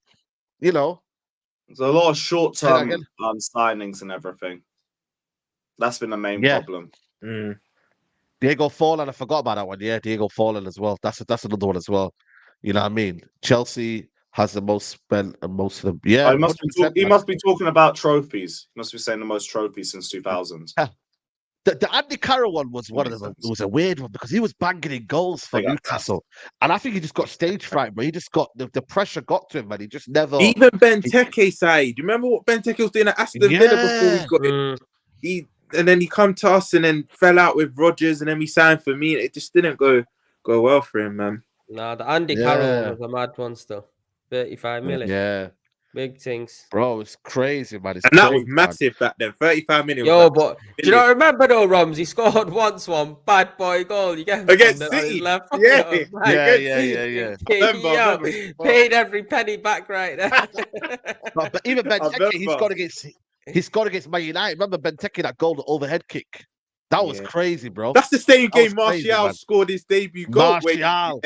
you know. There's a lot of short-term signings and everything. That's been the main problem. Diego Forlan, I forgot about that one. Yeah, Diego Forlan as well. That's another one as well. You know what I mean? Chelsea has the most spent and most of them. Yeah, he must be talking about trophies. He must be saying the most trophies since 2000. The Andy Carroll one was one of them. It was a weird one because he was banging in goals for Newcastle, and I think he just got stage fright, but he just got the pressure got to him, man. He just never. Even Benteke side. Do you remember what Benteke was doing at Aston Villa before we got it? And then he come to us and then fell out with Rodgers, and then we signed for me. It just didn't go well for him, man. Nah, the Andy Carroll one was a mad one still. 35 million. Yeah. Big things. Bro, it's crazy, man. That was massive back then. 35 million. Yo, but do you not remember though, Rums? He scored once one bad boy goal. You get him against on City. his left. Yeah. Yeah. Paid every penny back right there. but even Benteke, he scored against Man United. Remember Benteke, that goal, the overhead kick? That was crazy, bro. That's the same game Martial scored his debut goal. Martial.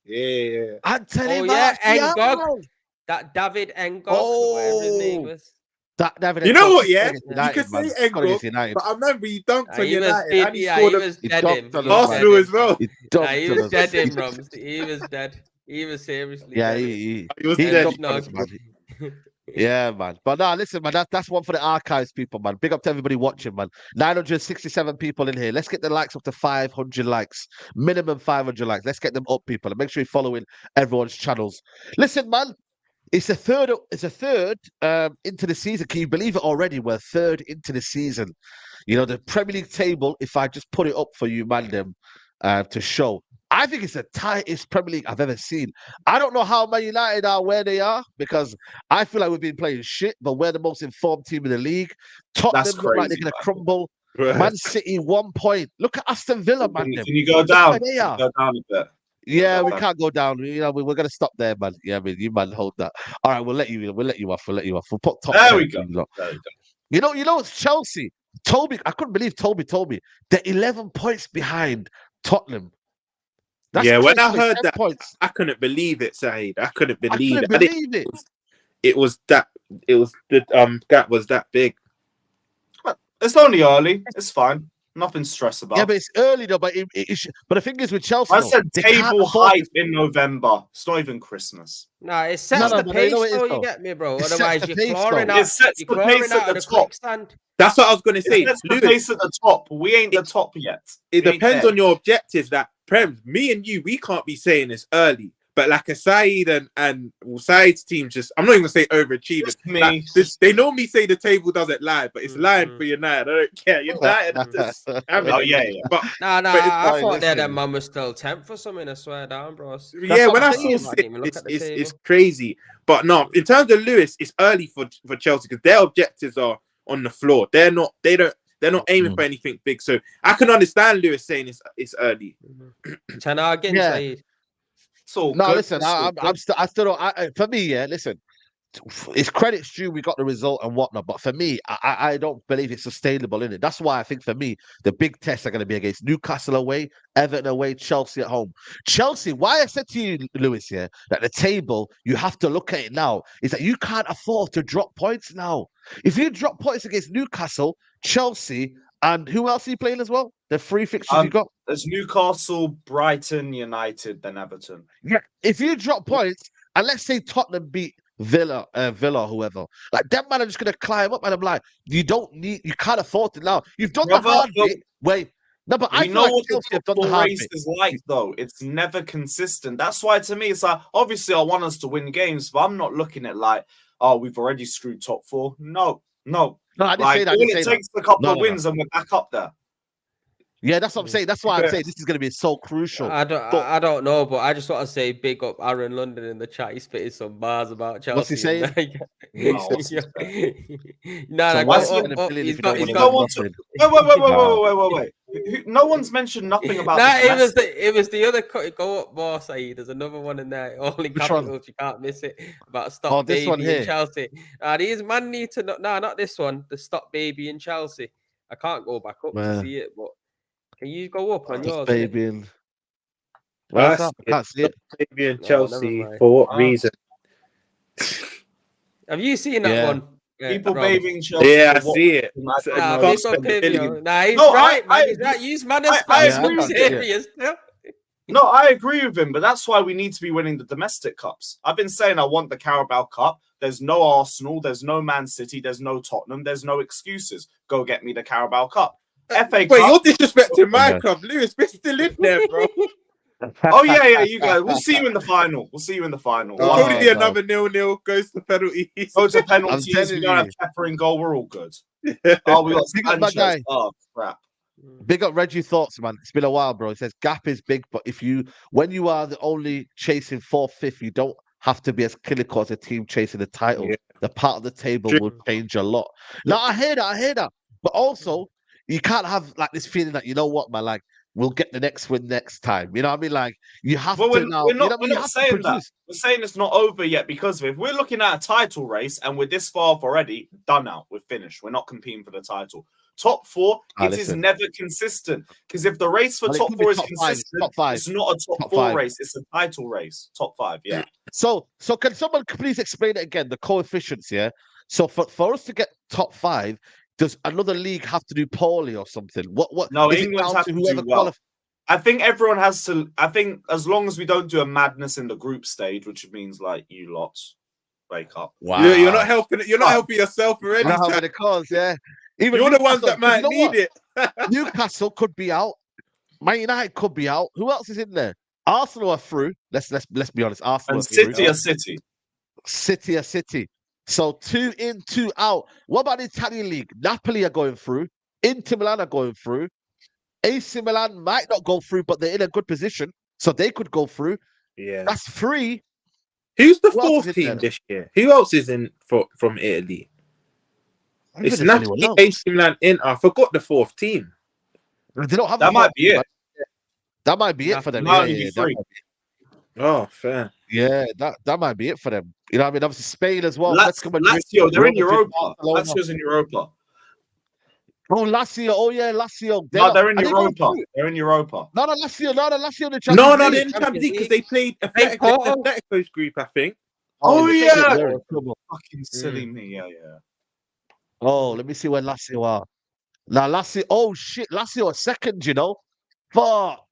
Yeah. Anthony Martial. That David Ngog, whatever his name was. You know what, yeah? You can say Ngog, but I remember he dunked on United and he scored Arsenal as well. He was dead in, Rums. He was dead. He was seriously dead. He was dead. Yeah, man. But no, listen, man, that's one for the archives, people, man. Big up to everybody watching, man. 967 people in here. Let's get the likes up to 500 likes. Minimum 500 likes. Let's get them up, people. And make sure you're following everyone's channels. Listen, man. It's a third into the season. Can you believe it already? We're third into the season. You know, the Premier League table, if I just put it up for you, man, to show, I think it's the tightest Premier League I've ever seen. I don't know how Man United are where they are because I feel like we've been playing shit, but we're the most informed team in the league. Tottenham look like they're going to crumble. Man City, 1 point. Look at Aston Villa, man. Can you go down? Can you go down a bit? Yeah, we can't go down. You know, we're going to stop there, man. Yeah, I mean, you man, hold that. All right, we'll let you off. We'll put top. There we go. You know, it's Chelsea. I couldn't believe Toby told me they're 11 points behind Tottenham. When I heard that, points. I couldn't believe it, Saeed. I couldn't believe it. It was the gap was that big. It's only early. It's fine. Nothing stress about. Yeah, but it's early though. But but the thing is with Chelsea, I said table height in November. It's not even Christmas. Nah, it sets the pace. You get me, bro. Otherwise, you're clawing out. It sets the pace at the top. That's what I was going to say. It sets the pace at the top. We ain't the top yet. It depends on your objectives. That Prem, me and you, we can't be saying it's early. But like a Saeed and Saeed's team, just I'm not even gonna say overachieving. Like, they normally say the table doesn't lie, but it's lying for United. I don't care. United just But I thought that man was still 10th for something. I swear down, bro. Yeah, when I saw it's crazy. But no, in terms of Lewis, it's early for Chelsea because their objectives are on the floor. They're not aiming for anything big. So I can understand Lewis saying it's early. Ten again, Saeed. No, listen, I still don't. For me, listen, it's credit's due. We got the result and whatnot, but for me, I don't believe it's sustainable in it. That's why I think for me, the big tests are going to be against Newcastle away, Everton away, Chelsea at home. Chelsea, why I said to you, Lewis, that the table you have to look at it now is that you can't afford to drop points now. If you drop points against Newcastle, Chelsea. And who else are you playing as well? The three fixtures you got? There's Newcastle, Brighton, United, then Everton. Yeah. If you drop points, and let's say Tottenham beat Villa or whoever, like that man are just gonna climb up, and I'm like, you can't afford it now. You've done the hard bit. Wait. No, but I know what the football race is like, though. It's never consistent. That's why, to me, it's like obviously I want us to win games, but I'm not looking at like, oh, we've already screwed top four. No. I didn't say that. All it takes a couple of wins and we're back up there. Yeah, that's what I'm saying. That's why I'm saying this is going to be so crucial. I don't know, but I just want to say big up Aaron London in the chat. He spitted some bars about Chelsea. What's he saying? Wait. No one's mentioned nothing about. It was the other go up more. Saeed, there's another one in there. All in capitals, you can't miss it. About stop baby in Chelsea. These man need to not this one. The stop baby in Chelsea. I can't go back up to see it, but can you go up on yours? Baby in. I can't see it. Baby in Chelsea. For what reason? Have you seen that one? People babying Chelsea. Yeah, I see it. He's right, man. He's right. Use man as serious. No, I agree with him, but that's why we need to be winning the domestic cups. I've been saying I want the Carabao Cup. There's no Arsenal. There's no Man City. There's no Tottenham. There's no excuses. Go get me the Carabao Cup. FA Wait, Cup. you're disrespecting my Yeah. club. Lewis, we're still in there, bro. Oh yeah, you guys. We'll see you in the final. It'll Oh, probably be no. another 0-0. Goes to penalties. Go to I'm penalties. telling We don't have you. Pepper in goal. We're all good. Oh, we got Big up my Sanchez. guy. Oh crap. Big up Reggie Thoughts, man. It's been a while, bro. He says gap is big, but when you are the only chasing 4th, 5th, you don't have to be as clinical as a team chasing the title. Yeah. The part of the table True. will change a lot. Now I hear that. But also, you can't have like this feeling that, you know what, man, like we'll get the next win next time. You know what I mean? Like you have Well, to now. we're not, you have to saying that. produce. We're saying it's not over yet because if we're looking at a title race and we're this far off already, done out. We're finished. We're not competing for the title. Top 4, it is Listen. never consistent. Because if the race for Well, it top could be 4 is top five, it's consistent, top five. it's not a top Top 4 five. race. It's a title race. Top 5, yeah. So can someone please explain it again? The coefficients, yeah. So for us to get top 5, does another league have to do poorly or something? What? No, is it England's down have to to whoever do well. qualifies? I think everyone has to. I think as long as we don't do a madness in the group stage, which means like you lots wake up. Wow, You're not helping. You're not helping yourself already. You know how many cause, yeah. Even You're the ones Newcastle, that might you know need what? it. Newcastle could be out. Man United could be out. Who else is in there? Arsenal are through. Let's be honest. Arsenal And are through. City are City. City are City. So 2 in, 2 out. What about the Italian league? Napoli are going through. Inter Milan are going through. AC Milan might not go through, but they're in a good position, so they could go through. Yeah. That's 3. Who's the Who else is 4th in team there? this year? Who else is in from Italy? I don't It's think there's anyone Napoli, else. AC Milan, Inter. I forgot the 4th team. They don't have That a might fourth be team, it. man. That might be it for them. Might Yeah, only yeah, be that 3. might be- Oh, fair. yeah, that might be it for them. You know what I mean? Obviously, Spain as well. Atletico Madrid, Lazio, they're in Real Madrid, Europa. Barcelona. Lazio's in Europa. Oh, Lazio. Oh, yeah, Lazio. They're in are they going Europa. through? They're in Europa. No, Lazio in the Champions No, League. they're in the Champions League because they played Atletico's group, I think. Oh, they yeah. played- they're in trouble. Fucking silly me. Yeah, yeah. Oh, let me see where Lazio are. Now, Lazio. Oh, shit. Lazio are second, you know? Fuck.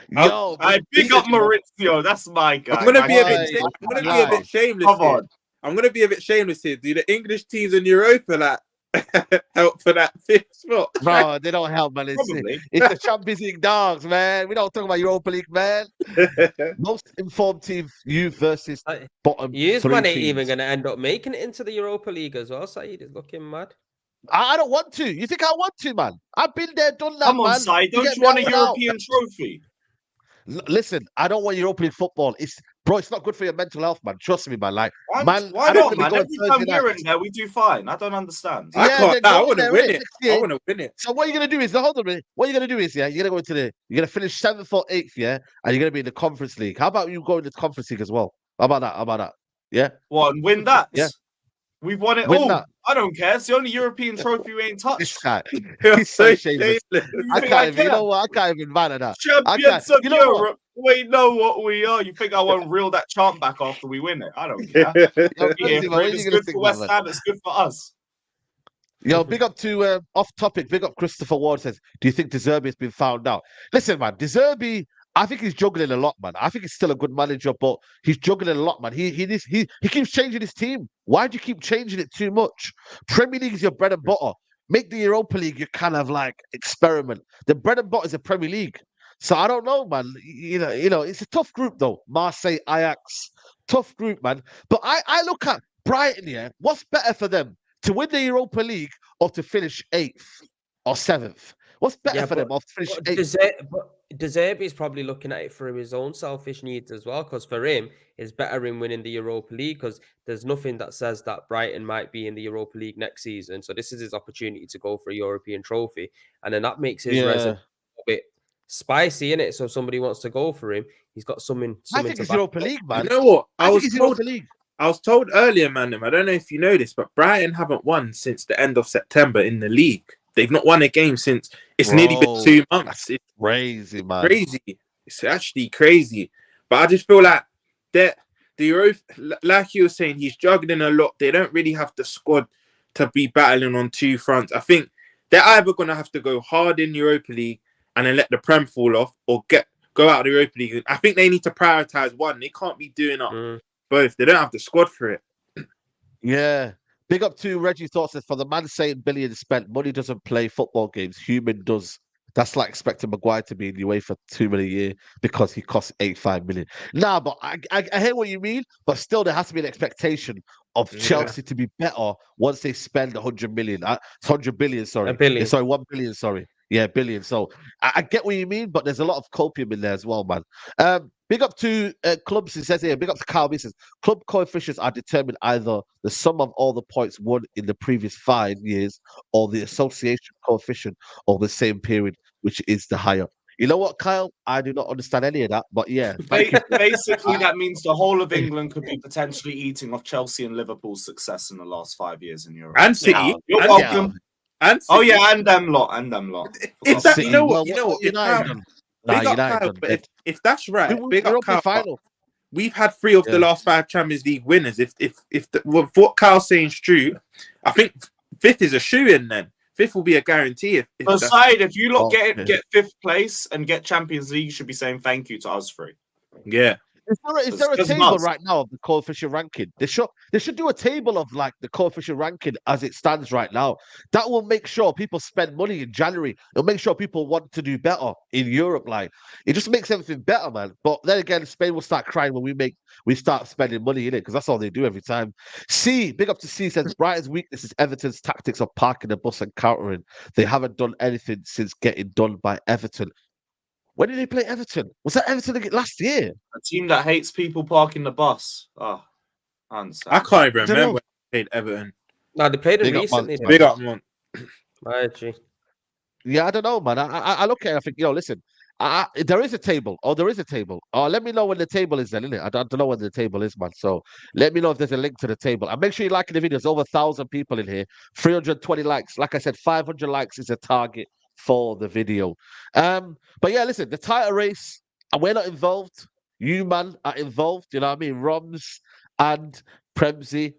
Yo. I pick up Maurizio. That's my guy. I'm gonna be a Why? bit. I'm gonna be a Why? bit shameless Come here. on. I'm gonna be a bit shameless here. Do the English teams in Europa like help for that 5th spot? Bro, they don't help, man. Probably. It's the Champions League dogs, man. We don't talk about Europa League, man. Most informed team, youth versus bottom Yous 3 man ain't teams. even going to end up making it into the Europa League as well. Saeed is looking mad. I don't want to. You think I want to, man? I've been there, done that, Come on, man. Sai. Don't get you me want a out and out. European trophy? Listen, I don't want Europa League football. It's not good for your mental health, man. Trust me, man. Like, Why man, not, I don't man? go on Every time Thursday we're night. in there, we do fine. I don't understand. I Yeah, can't. then I go want to there, win innit? it. Next I year. want to win it. So what you're gonna do is hold on a minute. What you're gonna do is, yeah, you're gonna go you're gonna finish 7th or 8th, yeah, and you're gonna be in the Conference League. How about you go in the Conference League as well? How about that? Yeah, What, and win that? Yeah. We've won it Win all. that. I don't care. It's the only European trophy we ain't this touched. guy, You're he's so so shameless. shameless. I think can't even. You care? know what? I can't even manage that. Champions of You know what? Europe. We know what we are. You think I won't reel that chant back after we win it? I don't care. Yo, Yeah, Ramsdale, what are it's you gonna good think for about West that? Ham. It's good for us. Yo, big up to off topic. Big up Christopher Ward says, "Do you think De Zerbi has been found out?" Listen, man, De Zerbi, I think he's juggling a lot, man. I think he's still a good manager, but he's juggling a lot, man. He keeps changing his team. Why do you keep changing it too much? Premier League is your bread and butter. Make the Europa League your kind of like experiment. The bread and butter is the Premier League. So I don't know, man. You know, it's a tough group though. Marseille, Ajax, tough group, man. But I look at Brighton here. What's better for them? To win the Europa League or to finish 8th or 7th? What's better for them? Or to finish 8th? De Zerbi is probably looking at it for his own selfish needs as well, because for him, it's better in winning the Europa League because there's nothing that says that Brighton might be in the Europa League next season. So this is his opportunity to go for a European trophy. And then that makes his resume a bit spicy, innit? So if somebody wants to go for him, he's got something I think to it's back Europa up. League, man. You know what? I think it's Europa League. I was told earlier, man. I don't know if you know this, but Brighton haven't won since the end of September in the league. They've not won a game since it's nearly been 2 months. It's Crazy, man. crazy. It's actually crazy. But I just feel like that the Europa, like you were saying, he's juggling a lot. They don't really have the squad to be battling on 2 fronts. I think they're either going to have to go hard in Europa League and then let the Prem fall off, or go out of the Europa League. I think they need to prioritize one. They can't be doing up both. They don't have the squad for it. Yeah. Big up to Reggie Thoughts says, for the man saying billions spent, money doesn't play football games. Human does. That's like expecting Maguire to be in the UEFA 2 million a year because he costs 85 million. Nah, but I hear what you mean, but still there has to be an expectation of Chelsea to be better once they spend 100 million. 100 billion, sorry. A billion. Sorry, 1 billion, sorry. Yeah, billion. So I get what you mean, but there's a lot of copium in there as well, man. Big up to clubs. It says here, big up to Carl. He says, club coefficients are determined either the sum of all the points won in the previous 5 years or the association coefficient of the same period, which is the higher. You know what, Kyle? I do not understand any of that, but yeah. Basically, that means the whole of England could be potentially eating off Chelsea and Liverpool's success in the last 5 years in Europe. And City. You're welcome. And City. Oh yeah, and them lot. If that, City, you know what, United done? Big up United Kyle, done. but if that's right, big we're up up the Kyle. final. We've had 3 of the last 5 Champions League winners. If what Kyle's saying is true, I think 5th is a shoe-in then. 5th will be a guarantee. If you lot get 5th place and get Champions League, you should be saying thank you to us 3. Yeah. Is there a table right now of the coefficient ranking? They should do a table of like the coefficient ranking as it stands right now. That will make sure people spend money in January. It'll make sure people want to do better in Europe. Like it just makes everything better, man. But then again, Spain will start crying when we start spending money in it because that's all they do every time. Big up to C says Brighton's weakness is Everton's tactics of parking the bus and countering. They haven't done anything since getting done by Everton. When did they play Everton? Was that Everton last year? A team that hates people parking the bus. Oh, I understand. I can't even remember when they played Everton. No, they played it recently. Big up, man. Yeah, I don't know, man. I look at it, I think, listen, there is a table. There is a table. Let me know when the table is then, innit? I don't know when the table is, man. So let me know if there's a link to the table. And make sure you're liking the videos. Over 1,000 people in here. 320 likes. Like I said, 500 likes is a target for the video. But yeah, listen, the title race, we're not involved. You, man, are involved. You know what I mean? Roms and Premsy.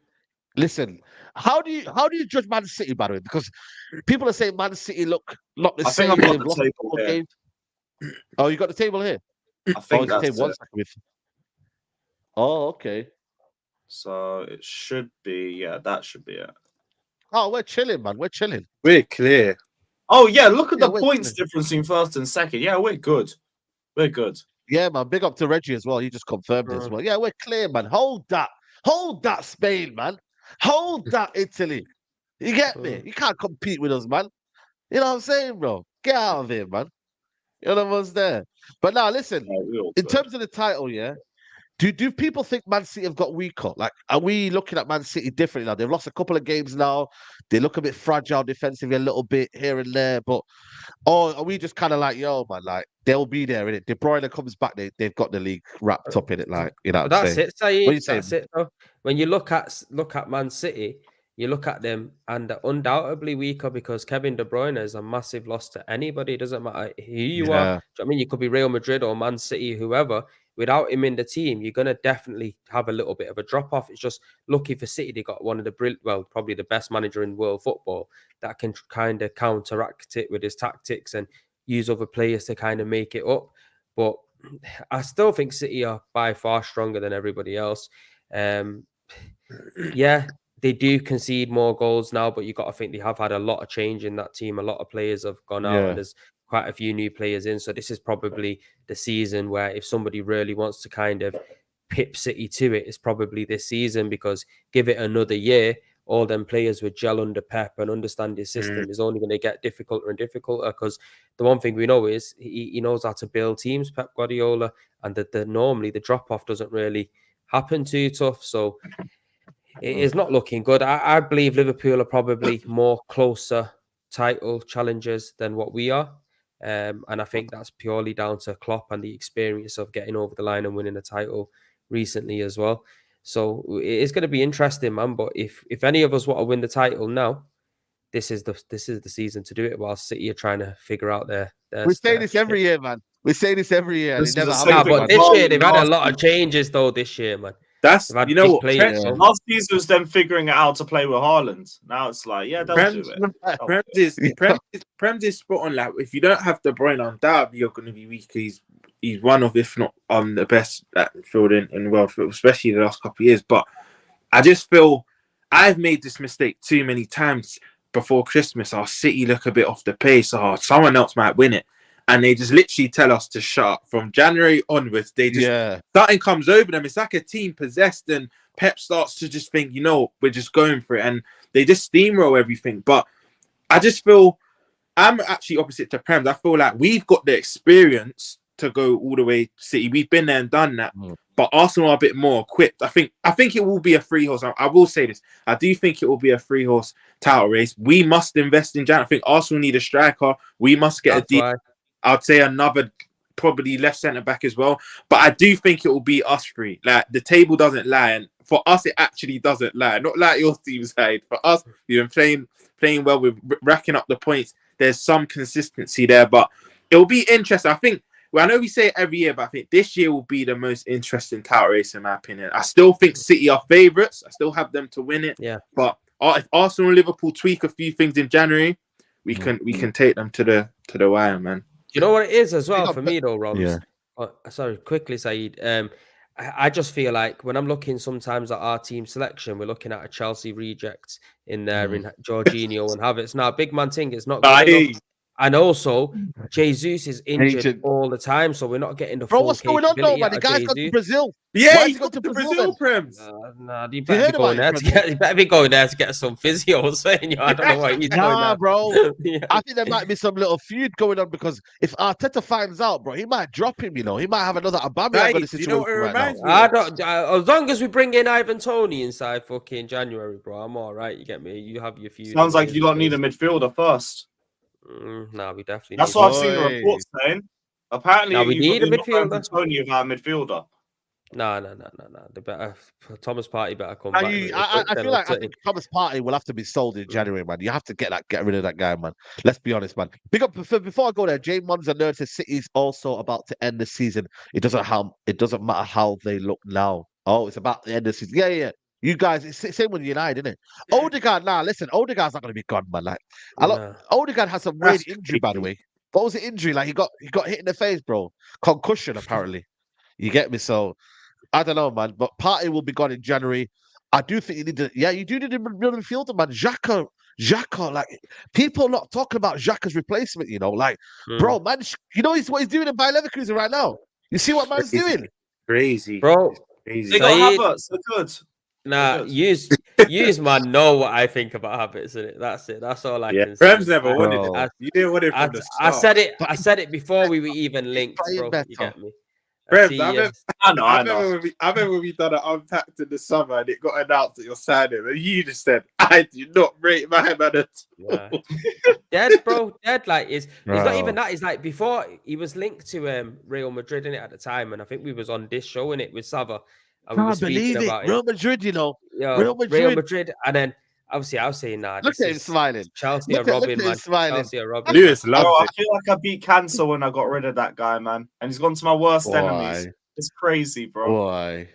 Listen, how do you judge Man City, by the way? Because people are saying Man City look not the same. I think I've got the table here. Oh, you got the table here? I think that's it. Oh, okay. So it should be, that should be it. Oh, we're chilling, man. We're chilling. We're clear. Oh, yeah, look at the points difference in first and second. Yeah, we're good. We're good. Yeah, man. Big up to Reggie as well. He just confirmed it as well. Yeah, we're clear, man. Hold that, Spain, man. Hold that, Italy. You get me? You can't compete with us, man. You know what I'm saying, bro? Get out of here, man. You're the ones there. But now, listen, in terms of the title, yeah, do people think Man City have got weaker? Like, are we looking at Man City differently now? They've lost a couple of games now. They look a bit fragile defensively, a little bit here and there. But, are we just kind of like, yo, man, like, they'll be there, innit? De Bruyne comes back, they've got the league wrapped up in it, like, you know what I'm saying? It, Saeed. What are you saying? That's it, though. When you look at Man City, you look at them and they're undoubtedly weaker because Kevin De Bruyne is a massive loss to anybody. It doesn't matter who you are. I mean, you could be Real Madrid or Man City, whoever. Without him in the team, you're going to definitely have a little bit of a drop-off. It's just lucky for City, they got one of the probably the best manager in world football that can kind of counteract it with his tactics and use other players to kind of make it up. But I still think City are by far stronger than everybody else. Yeah, they do concede more goals now, but you got to think they have had a lot of change in that team. A lot of players have gone out and there's quite a few new players in. So this is probably the season where if somebody really wants to kind of pip City to it, it's probably this season, because give it another year, all them players with gel under Pep and understand his system is only going to get difficulter and difficulter, because the one thing we know is he knows how to build teams, Pep Guardiola, and that normally the drop-off doesn't really happen too tough. So it is not looking good. I believe Liverpool are probably more closer title challengers than what we are. And I think that's purely down to Klopp and the experience of getting over the line and winning a title recently as well. So it's going to be interesting, man. But if any of us want to win the title now, this is the season to do it. While City are trying to figure out their we say this every year, man. We say this every year. And it never happens. But this year they've had a lot of changes, though. This year, man. That's, you know what, last season was them figuring out how to play with Haaland. Now it's like, yeah, they'll do it. Prem is spot on. Like, if you don't have De Bruyne, undoubtedly you're going to be weak. He's one of, if not the best at field in world football, especially the last couple of years. But I just feel I've made this mistake too many times before Christmas. Our City look a bit off the pace. Someone else might win it. And they just literally tell us to shut up. From January onwards, they just something comes over them. It's like a team possessed, and Pep starts to just think, we're just going for it, and they just steamroll everything. But I just feel I'm actually opposite to Prem. I feel like we've got the experience to go all the way to City. We've been there and done that. But Arsenal are a bit more equipped. I think it will be a three horse. I will say this. I do think it will be a three horse title race. We must invest in Jan. I think Arsenal need a striker. We must get a deal. I'd say another probably left centre back as well. But I do think it will be us three. Like, the table doesn't lie, and for us it actually doesn't lie. Not like your team side. For us, we've been playing well. We're racking up the points. There's some consistency there, but it will be interesting. I know we say it every year, but I think this year will be the most interesting title race in my opinion. I still think City are favourites. I still have them to win it. Yeah. But if Arsenal and Liverpool tweak a few things in January, we can take them to the wire, man. You know what it is as well for me though, Rob? Yeah. Sorry, quickly, Saeed. I just feel like when I'm looking sometimes at our team selection, we're looking at a Chelsea reject in there in Jorginho and Havertz. Now, big man thing is not good enough. And also, Jesus is injured all the time, so we're not getting the full what's going on though, man? The guy's gone to Brazil. Yeah, he's got to Brazil, Prems. You better be going there to get some physios. I don't know why he's going there. Bro. I think there might be some little feud going on, because if Arteta finds out, bro, he might drop him, He might have another Aubameyang situation. You know what it reminds me? As long as we bring in Ivan Toney inside fucking January, bro, I'm all right. You get me? You have your feud. Sounds like you don't need a midfielder first. No, we definitely. That's what I've seen the reports saying. Apparently, we need a midfielder. Toney without a midfielder. No. The better Thomas Partey better come back. I feel like Thomas Partey will have to be sold in January, man. You have to get rid of that guy, man. Let's be honest, man. Before I go there, Jay Munzer noticed City's also about to end the season. It doesn't matter how they look now. Oh, it's about the end of the season. Yeah. You guys, it's the same with United, isn't it? Odegaard, listen, Odegaard's not going to be gone, man. Odegaard has some weird injury, by the way. What was the injury? Like, he got hit in the face, bro. Concussion, apparently. You get me? So, I don't know, man. But Partey will be gone in January. I do think you do need a midfielder, man. Xhaka, like, people are not talking about Xhaka's replacement, bro, man, what he's doing in Bayer Leverkusen right now. You see what man's doing? Crazy. Bro. They got Havertz. They're good. Nah, use man know what I think about habits, isn't it? That's it. That's all I can say. Prem's never wanted it. You didn't want it from the start. I said it before we were even linked, bro. You get me? Prem, I remember when we done an Unpacked in the summer and it got announced that you're signing, and you just said, "I do not rate my man at all." Dead, bro. Dead. Like, he's not even that. He's like, before he was linked to Real Madrid in it at the time, and I think we was on this show in it with Sava. I can't believe it. Real Madrid, Real Madrid. And then, obviously, I was saying, look at him smiling. Chelsea or Robin, man. Chelsea or Robin. Lewis loves it. I feel like I beat cancer when I got rid of that guy, man. And he's gone to my worst enemies. It's crazy, bro. Why?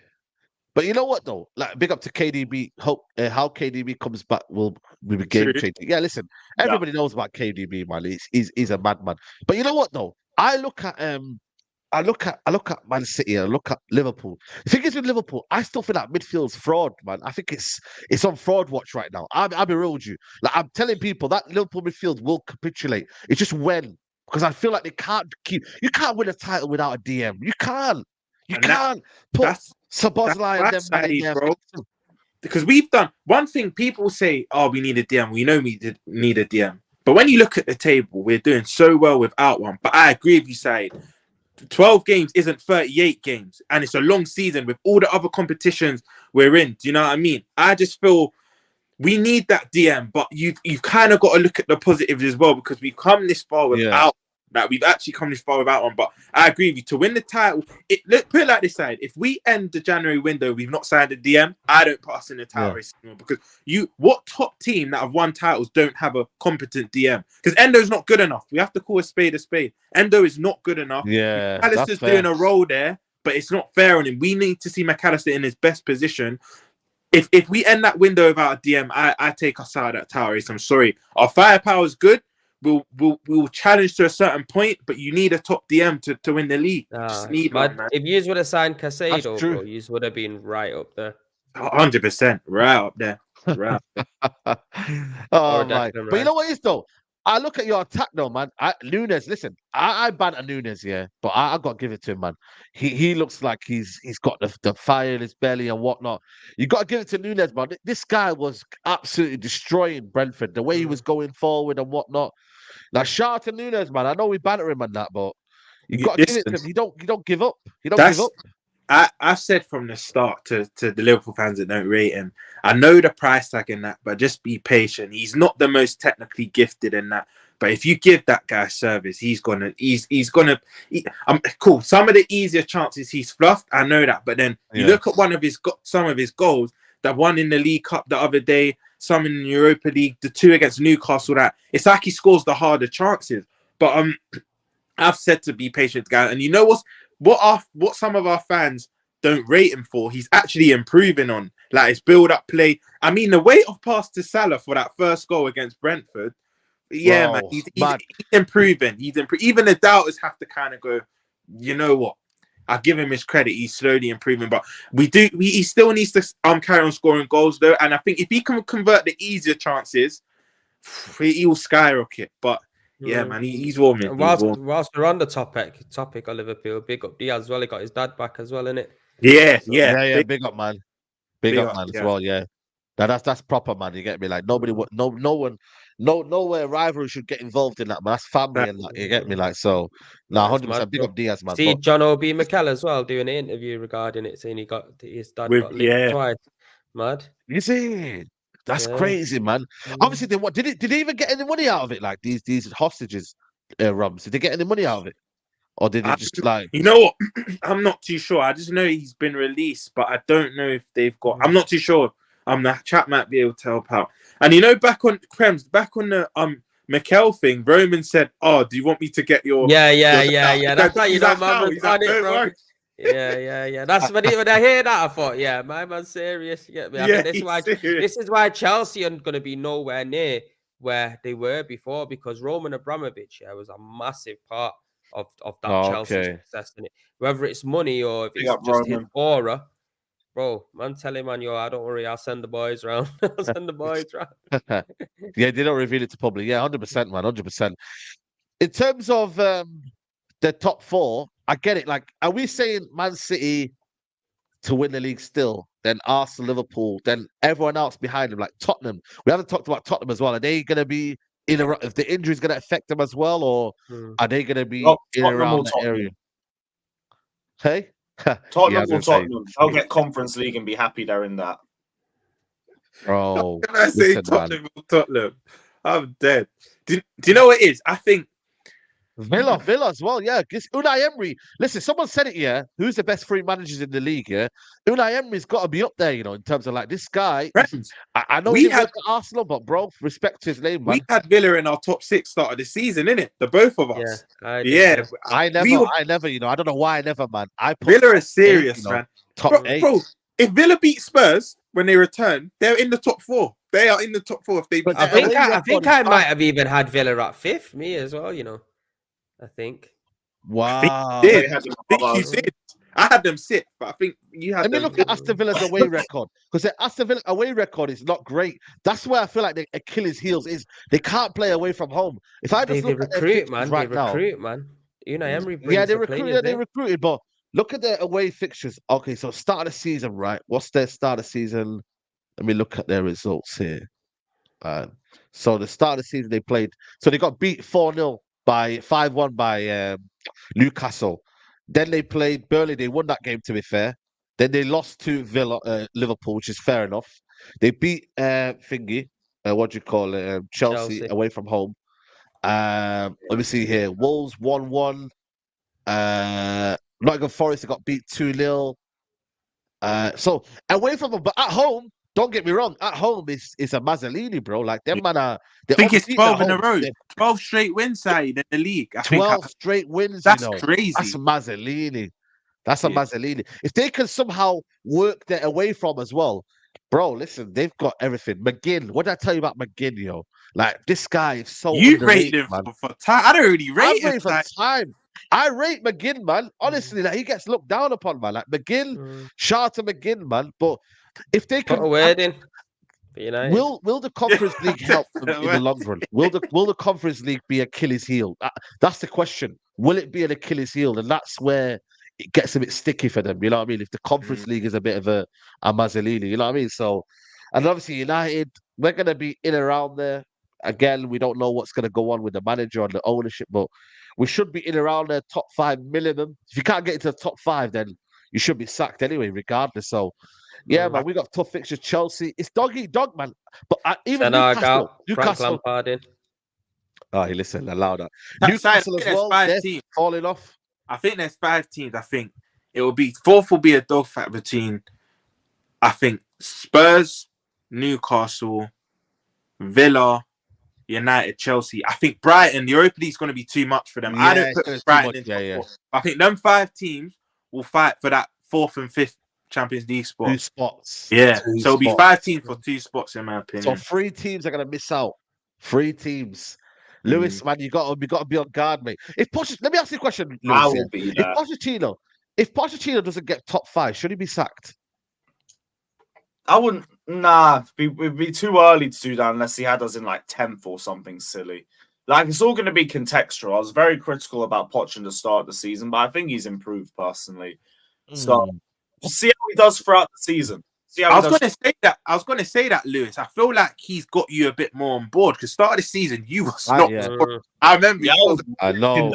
But you know what, though? Like, big up to KDB. Hope how KDB comes back will be game changing. Yeah, listen, everybody knows about KDB, man. He's a madman. But you know what, though? I look at Man City. I look at Liverpool. The thing is with Liverpool, I still feel like midfield's fraud, man. I think it's on fraud watch right now. I'll be real with you. Like, I'm telling people that Liverpool midfield will capitulate. It's just when, because I feel like you can't win a title without a DM. You can't put Szoboszlai and them, bro. Because we've done one thing. People say, "Oh, we need a DM." We know we need a DM. But when you look at the table, we're doing so well without one. But I agree with you, Said. 12 games isn't 38 games, and it's a long season with all the other competitions we're in. Do you know what I mean? I just feel we need that DM, but you've kind of got to look at the positives as well, because we've come this far without that. We've actually come this far without one. But I agree with you, to win the title, put it like this, side. If we end the January window, we've not signed a DM, I don't put us in the title race anymore, because what top team that have won titles don't have a competent DM? Because Endo's not good enough. We have to call a spade a spade. Endo is not good enough. Yeah, McAllister's doing a role there, but it's not fair on him. We need to see McAllister in his best position. If we end that window without a DM, I take us out of that title race. I'm sorry. Our firepower is good. We'll challenge to a certain point, but you need a top DM to win the league. Just need one, man. If you would have signed Casado, bro, you would have been right up there. 100%, right up there. Right. Oh Or my! Declan But you Rice. know what is though? I look at your attack though, man. Nunes, listen, I banter Nunes, yeah, but I got to give it to him, man. He looks like he's got the fire in his belly and whatnot. You got to give it to Nunes, man. This guy was absolutely destroying Brentford. The way he was going forward and whatnot. Now, shout out to Nunes, man. I know we banter him on that, but you got to give it to him. He don't give up. He don't give up. I've said from the start to the Liverpool fans that don't rate him, I know the price tag in that, but just be patient. He's not the most technically gifted in that. But if you give that guy service, he's gonna cool. Some of the easier chances he's fluffed, I know that. But then you look at some of his goals, the one in the League Cup the other day, some in the Europa League, the 2 against Newcastle, that it's like he scores the harder chances. But I've said to be patient, guys, and you know what some of our fans don't rate him for, he's actually improving on, like his build-up play. I mean, the weight of pass to Salah for that first goal against Brentford, man, he's improving. Even the doubters have to kind of go, you know what? I give him his credit. He's slowly improving, but he still needs to carry on scoring goals though. And I think if he can convert the easier chances, he will skyrocket. But yeah, man, he's warming. Whilst we're on the topic of Liverpool, big up Diaz as well. He got his dad back as well, innit? Yeah. Big up, man. Big up, man, as well. Yeah. Now that's proper, man. You get me? Like nowhere rivalry should get involved in that, man. That's family and that. You get me? Like so. Now, 100% big up Diaz, man. See John O.B. McKell as well doing an interview regarding it, saying his dad got licked twice. Mad. You see, that's crazy, man. Obviously, did they even get any money out of it? Like these hostages, Rums, did they get any money out of it, or did they just like? You know what? I'm not too sure. I just know he's been released, but I don't know if they've got. I'm not too sure. The chat might be able to help out. And you know, back on the Mikel thing, Roman said, "Oh, do you want me to get your?" Yeah. That's how you know, man. Yeah. That's when I hear that, I thought, yeah, my man's serious. You get me? I think this is why Chelsea are going to be nowhere near where they were before, because Roman Abramovich was a massive part of that Chelsea success in it. Whether it's money or if it's just his aura. Bro, man, tell him, man, I don't worry, I'll send the boys around. Yeah, they don't reveal it to public. Yeah, 100%, man, 100%. In terms of the top 4, I get it. Like, are we saying Man City to win the league still? Then Arsenal, Liverpool, then everyone else behind them, like Tottenham. We haven't talked about Tottenham as well. Are they going to be if the injury is going to affect them as well, or are they going to be in and around that area? Hey? Tottenham or Tottenham. They'll get Conference League and be happy they're in that. Oh, can I say Tottenham or Tottenham? I'm dead. Do you know what it is? I think Villa as well, yeah. Unai Emery. Listen, someone said it, yeah. Who's the best 3 managers in the league, yeah? Unai Emery's got to be up there, in terms of like this guy. I know he didn't work at Arsenal, but bro, respect to his name, man. We had Villa in our top 6 start of the season, innit? The both of us. Yeah. I never, I don't know why I never, man. Villa is serious, man. Top 8. Bro, if Villa beat Spurs when they return, they're in the top 4. They are in the top 4 if they beat. I think I might have even had Villa at 5th, me as well, I think. Wow. I think you did. I had them 6th, but I think you had them. Let me look at Aston Villa's away record, because the Aston Villa away record is not great. That's where I feel like the Achilles heels is they can't play away from home. If I just look at their fixtures man. Unai Emery brings they recruited, but look at their away fixtures. Okay, so start of the season, right? What's their start of the season? Let me look at their results here. So the start of the season they played, so they got beat 4-0 by 5-1 by Newcastle. Then they played Burnley. They won that game, to be fair. Then they lost to Liverpool, which is fair enough. They beat Chelsea away from home. Let me see here. Wolves 1-1. Nottingham Forest, they got beat 2-0. So away from them, but at home, don't get me wrong, at home is a Mazzolini, bro. Like them man are. I think it's 12 in a row. 12 straight wins side in the league. 12 straight wins. That's crazy. That's Mazzolini. That's a Mazzolini. If they can somehow work their away from as well, bro. Listen, they've got everything. McGinn. What did I tell you about McGinn, yo? Like this guy is so. You rate him for time. I don't really rate him for time. I rate McGinn, man. Honestly, like he gets looked down upon, man. Like McGinn, shout out to McGinn, man. But If they Put can, a word in. will the Conference League help them in the long run? Will the Conference League be Achilles' heel? That's the question. Will it be an Achilles' heel? And that's where it gets a bit sticky for them. You know what I mean? If the Conference League is a bit of a Mazzolini, you know what I mean? So, and obviously United, we're going to be in around there. Again, we don't know what's going to go on with the manager and the ownership, but we should be in around the top 5 minimum. If you can't get into the top 5, then you should be sacked anyway, regardless. So, yeah, man, we got tough fixtures. Chelsea, it's dog eat dog, man. But even Newcastle, Frank Lampard in. Oh, listen, allow that. That's Newcastle as well, they're falling off. I think there's 5 teams. I think it will be 4th will be a dogfight between, I think, Spurs, Newcastle, Villa, United, Chelsea. I think Brighton, the Europa League's going to be too much for them. Yeah, I don't put Brighton in top 4. I think them 5 teams will fight for that 4th and 5th Champions League spot. 2 spots. Yeah, 2 so it'll be 5 teams for 2 spots, in my opinion. So 3 teams are going to miss out. 3 teams. Lewis, man, you got to be on guard, mate. Let me ask you a question, Lewis. I will be there. If Pochettino doesn't get top 5, should he be sacked? I wouldn't. Nah, it'd be too early to do that unless he had us in like 10th or something silly. Like, it's all going to be contextual. I was very critical about Poch in the start of the season, but I think he's improved personally. So see how he does throughout the season. I was going to say that, Lewis. I feel like he's got you a bit more on board because start of the season you was not. I remember. I know.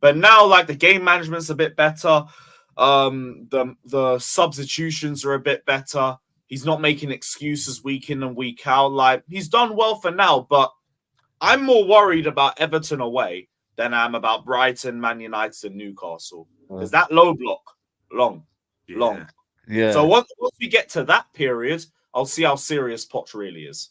But now, like, the game management's a bit better. The substitutions are a bit better. He's not making excuses week in and week out. Like, he's done well for now, but I'm more worried about Everton away than I am about Brighton, Man United, and Newcastle. Because that low block, long. Yeah. So once we get to that period, I'll see how serious Poch really is.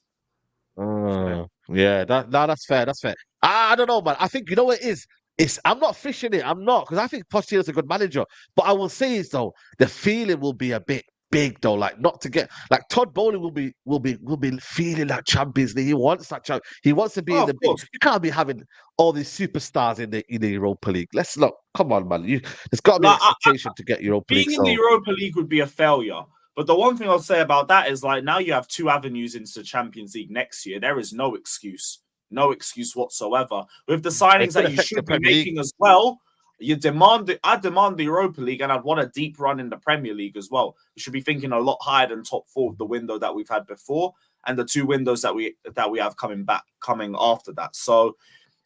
Yeah, that's fair. That's fair. I don't know, man. I think you know what it is. I'm not fishing it. I'm not, because I think Pochettino's a good manager. But I will say is though, the feeling will be a bit big though. Like not to get like Todd Bowley will be feeling that Champions League. He wants that champ. He wants to be in the big. You can't be having all these superstars in the Europa League. Let's look. Come on, man. There's got to be an expectation to get Europa League. Being in the Europa League would be a failure. But the one thing I'll say about that is like now you have 2 avenues into the Champions League next year. There is no excuse. No excuse whatsoever. With the signings that you should be making as well, I demand the Europa League, and I'd want a deep run in the Premier League as well. You should be thinking a lot higher than top 4 of the window that we've had before, and the 2 windows that we have coming after that. So,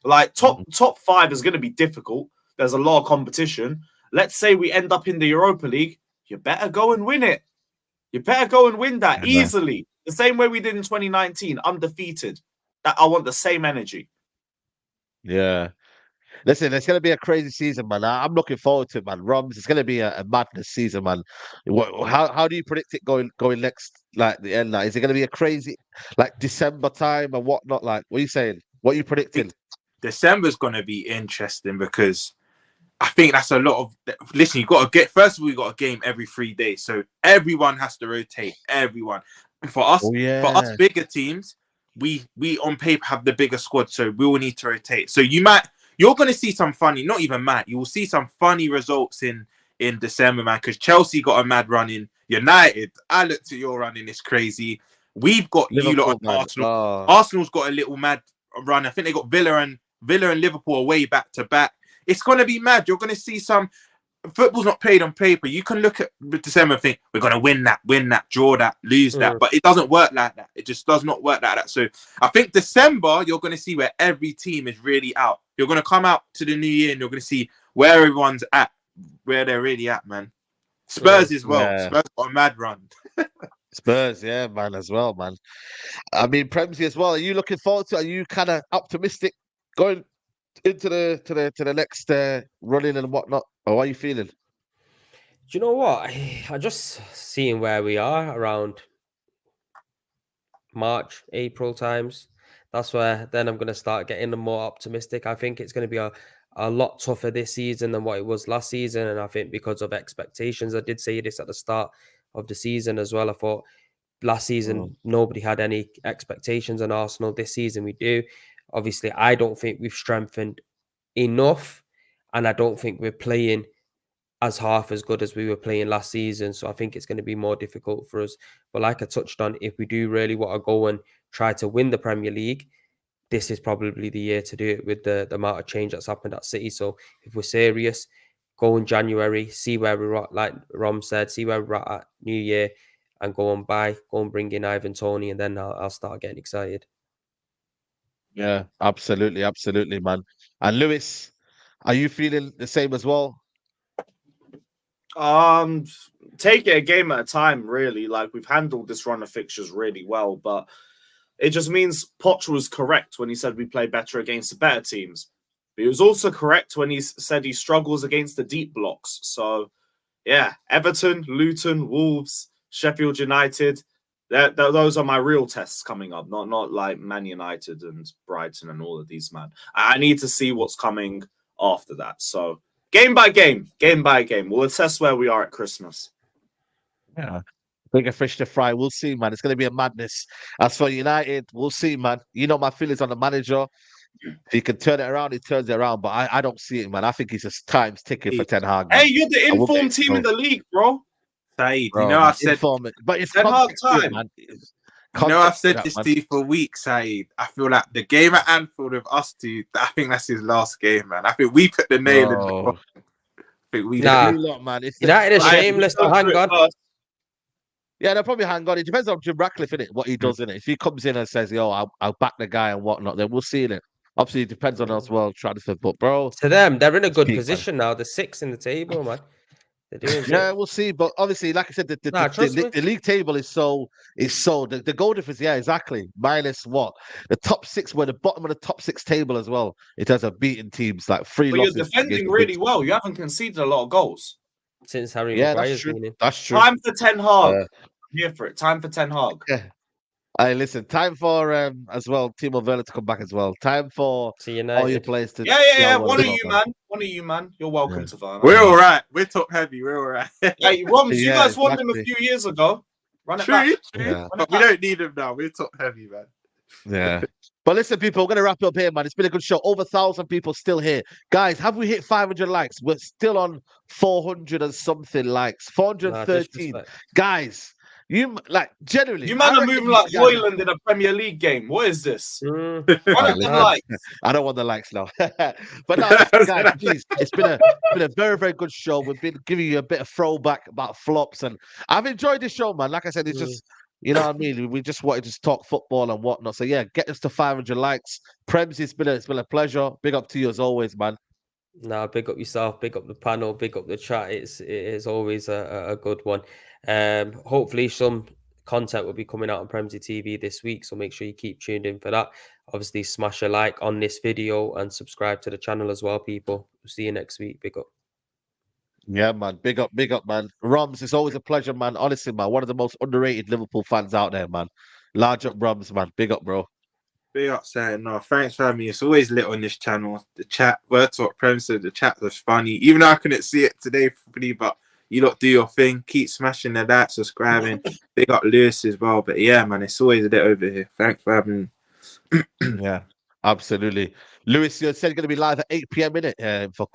like top 5 is going to be difficult. There's a lot of competition. Let's say we end up in the Europa League. You better go and win it. You better go and win that easily. The same way we did in 2019, undefeated. That I want the same energy. Yeah. Listen, it's going to be a crazy season, man. I'm looking forward to it, man. Roms, it's going to be a madness season, man. How do you predict it going next, like the end? Like, is it going to be a crazy, like December time and whatnot? Like, what are you saying? What are you predicting? December's going to be interesting because I think that's a lot of. Listen, you got to get. First of all, you got a game every 3 days, so everyone has to rotate. Everyone. For us, for us bigger teams, we on paper have the bigger squad, so we will need to rotate. So you're going to see some funny, not even mad. You will see some funny results in December, man. Because Chelsea got a mad run in. United, I looked at your running. It's crazy. We've got Liverpool, you lot on Arsenal. Arsenal's got a little mad run. I think they got Villa and Liverpool away back to back. It's going to be mad. You're going to see some. Football's not played on paper. You can look at December and think we're going to win that, draw that, lose that, but it doesn't work like that. It just does not work like that. So I think December you're going to see where every team is really out. You're going to come out to the new year and you're going to see where everyone's at, where they're really at, man. Spurs as well. Yeah. Spurs got a mad run. Spurs, yeah, man, as well, man. I mean, Premsy as well. Are you looking forward to it? Are you kind of optimistic going into the next running and whatnot? Or how are you feeling? Do you know what? I just seeing where we are around March, April times. That's where then I'm going to start getting more optimistic. I think it's going to be a lot tougher this season than what it was last season. And I think because of expectations, I did say this at the start of the season as well. I thought last season, nobody had any expectations on Arsenal. This season we do. Obviously, I don't think we've strengthened enough. And I don't think we're playing as half as good as we were playing last season. So I think it's going to be more difficult for us. But like I touched on, if we do really want to go and try to win the Premier League, this is probably the year to do it with the amount of change that's happened at City. So if we're serious, go in January, see where we're at, like Rom said, see where we're at New Year, and go and bring in Ivan Toney, and then I'll start getting excited. Yeah, absolutely, absolutely, man. And Lewis, are you feeling the same as well? Take it a game at a time, really. Like, we've handled this run of fixtures really well, but it just means Poch was correct when he said we play better against the better teams. But he was also correct when he said he struggles against the deep blocks. So, yeah, Everton, Luton, Wolves, Sheffield United, those are my real tests coming up, not like Man United and Brighton and all of these, man. I need to see what's coming after that. So, game by game. We'll assess where we are at Christmas. Yeah. Bigger fish to fry. We'll see, man. It's going to be a madness. As for United, we'll see, man. You know my feelings on the manager. If he can turn it around, he turns it around. But I don't see it, man. I think he's just time's ticking for Ten Hag. Hey, you're the informed team in the league, bro. Saeed, Bro, you know I've said, but it's Ten Hag time. man. You know I've said this to you for weeks, Saeed. I feel like the game at Anfield with us two, I think that's his last game, man. I think we put the nail in the coffin. I think we man. United is shameless to hang on. Yeah, they'll probably hang on. It depends on Jim Ratcliffe, innit? What he does, innit? If he comes in and says, yo, I'll back the guy and whatnot, then we'll see, innit? Obviously, it depends on us well, transfer. But, bro... To them, they're in a good position now. They're 6th in the table, man. They're doing yeah, we'll see. But obviously, like I said, the league table is so... The goal difference, yeah, exactly. Minus what? The top 6 were the bottom of the top 6 table as well. It has a beating teams, like 3 losses. You're defending really well. You haven't conceded a lot of goals. Since Harry Maguire's been in. That's true. Time for Ten Hag. I'm here for it. Time for Ten Hag. Yeah. Hey, listen, time for as well, Timo Werner to come back as well. Time for all your players to... Yeah. One of you, man. You're welcome to Werner. We're all right. We're top heavy. We're all right. Hey, Roms, you guys won them a few years ago. Run it back. True. But we don't need them now. We're top heavy, man. Yeah. But listen, people, we're going to wrap up here, man. It's been a good show. Over 1,000 people still here. Guys, have we hit 500 likes? We're still on 400 and something likes. 413. Guys, you, like, generally... You man are moving like Hoyland in a Premier League game. What is this? Likes. I don't want the likes now. But no, listen, guys, please, it's been a very, very good show. We've been giving you a bit of throwback about flops. And I've enjoyed this show, man. Like I said, it's just... You know what I mean? We just wanted to talk football and whatnot. So yeah, get us to 500 likes. Prems, it's been a pleasure. Big up to you as always, man. Nah, big up yourself, big up the panel, big up the chat. It is always a good one. Hopefully some content will be coming out on Premsy TV this week. So make sure you keep tuned in for that. Obviously, smash a like on this video and subscribe to the channel as well, people. We'll see you next week. Big up. Yeah, man. Big up, man. Roms, it's always a pleasure, man. Honestly, man. One of the most underrated Liverpool fans out there, man. Large up, Roms, man. Big up, bro. Big up, saying no. Thanks for having me. It's always lit on this channel. The chat, Word Talk Prem said the chat was funny. Even though I couldn't see it today, but you lot do your thing. Keep smashing the like, subscribing. Big up Lewis as well. But yeah, man, it's always lit over here. Thanks for having me. Yeah. Absolutely. Lewis, you said you're going to be live at 8 p.m. innit? For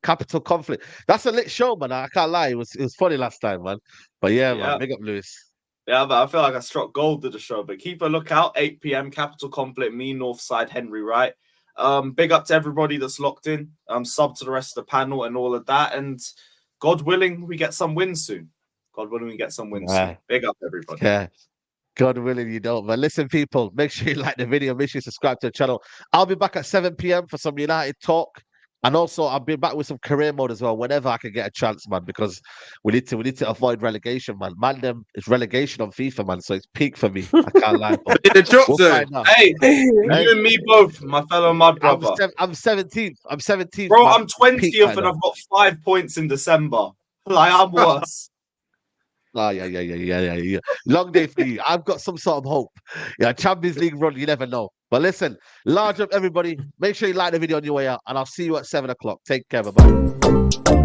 Capital Conflict. That's a lit show, man. I can't lie. It was funny last time, man. But yeah, man. Big up, Lewis. Yeah, but I feel like I struck gold to the show. But keep a lookout. 8 p.m. Capital Conflict. Me, Northside, Henry Wright. Big up to everybody that's locked in. Sub to the rest of the panel and all of that. And God willing, we get some wins soon. Soon. Big up, everybody. Yeah. God willing, you don't. But listen, people, make sure you like the video. Make sure you subscribe to the channel. I'll be back at 7 p.m. for some United talk. And also, I'll be back with some career mode as well, whenever I can get a chance, man, because we need to avoid relegation, man. It's relegation on FIFA, man, so it's peak for me. I can't lie. Hey, you and me both, my fellow mud brother. I'm 17th. I'm 17th. Bro, man. I'm 20th and I've got 5 points in December. Like, I'm worse. Oh, yeah. Long day for you. I've got some sort of hope. Yeah, Champions League run, you never know. But listen, large up, everybody. Make sure you like the video on your way out, and I'll see you at 7 o'clock. Take care, bye-bye.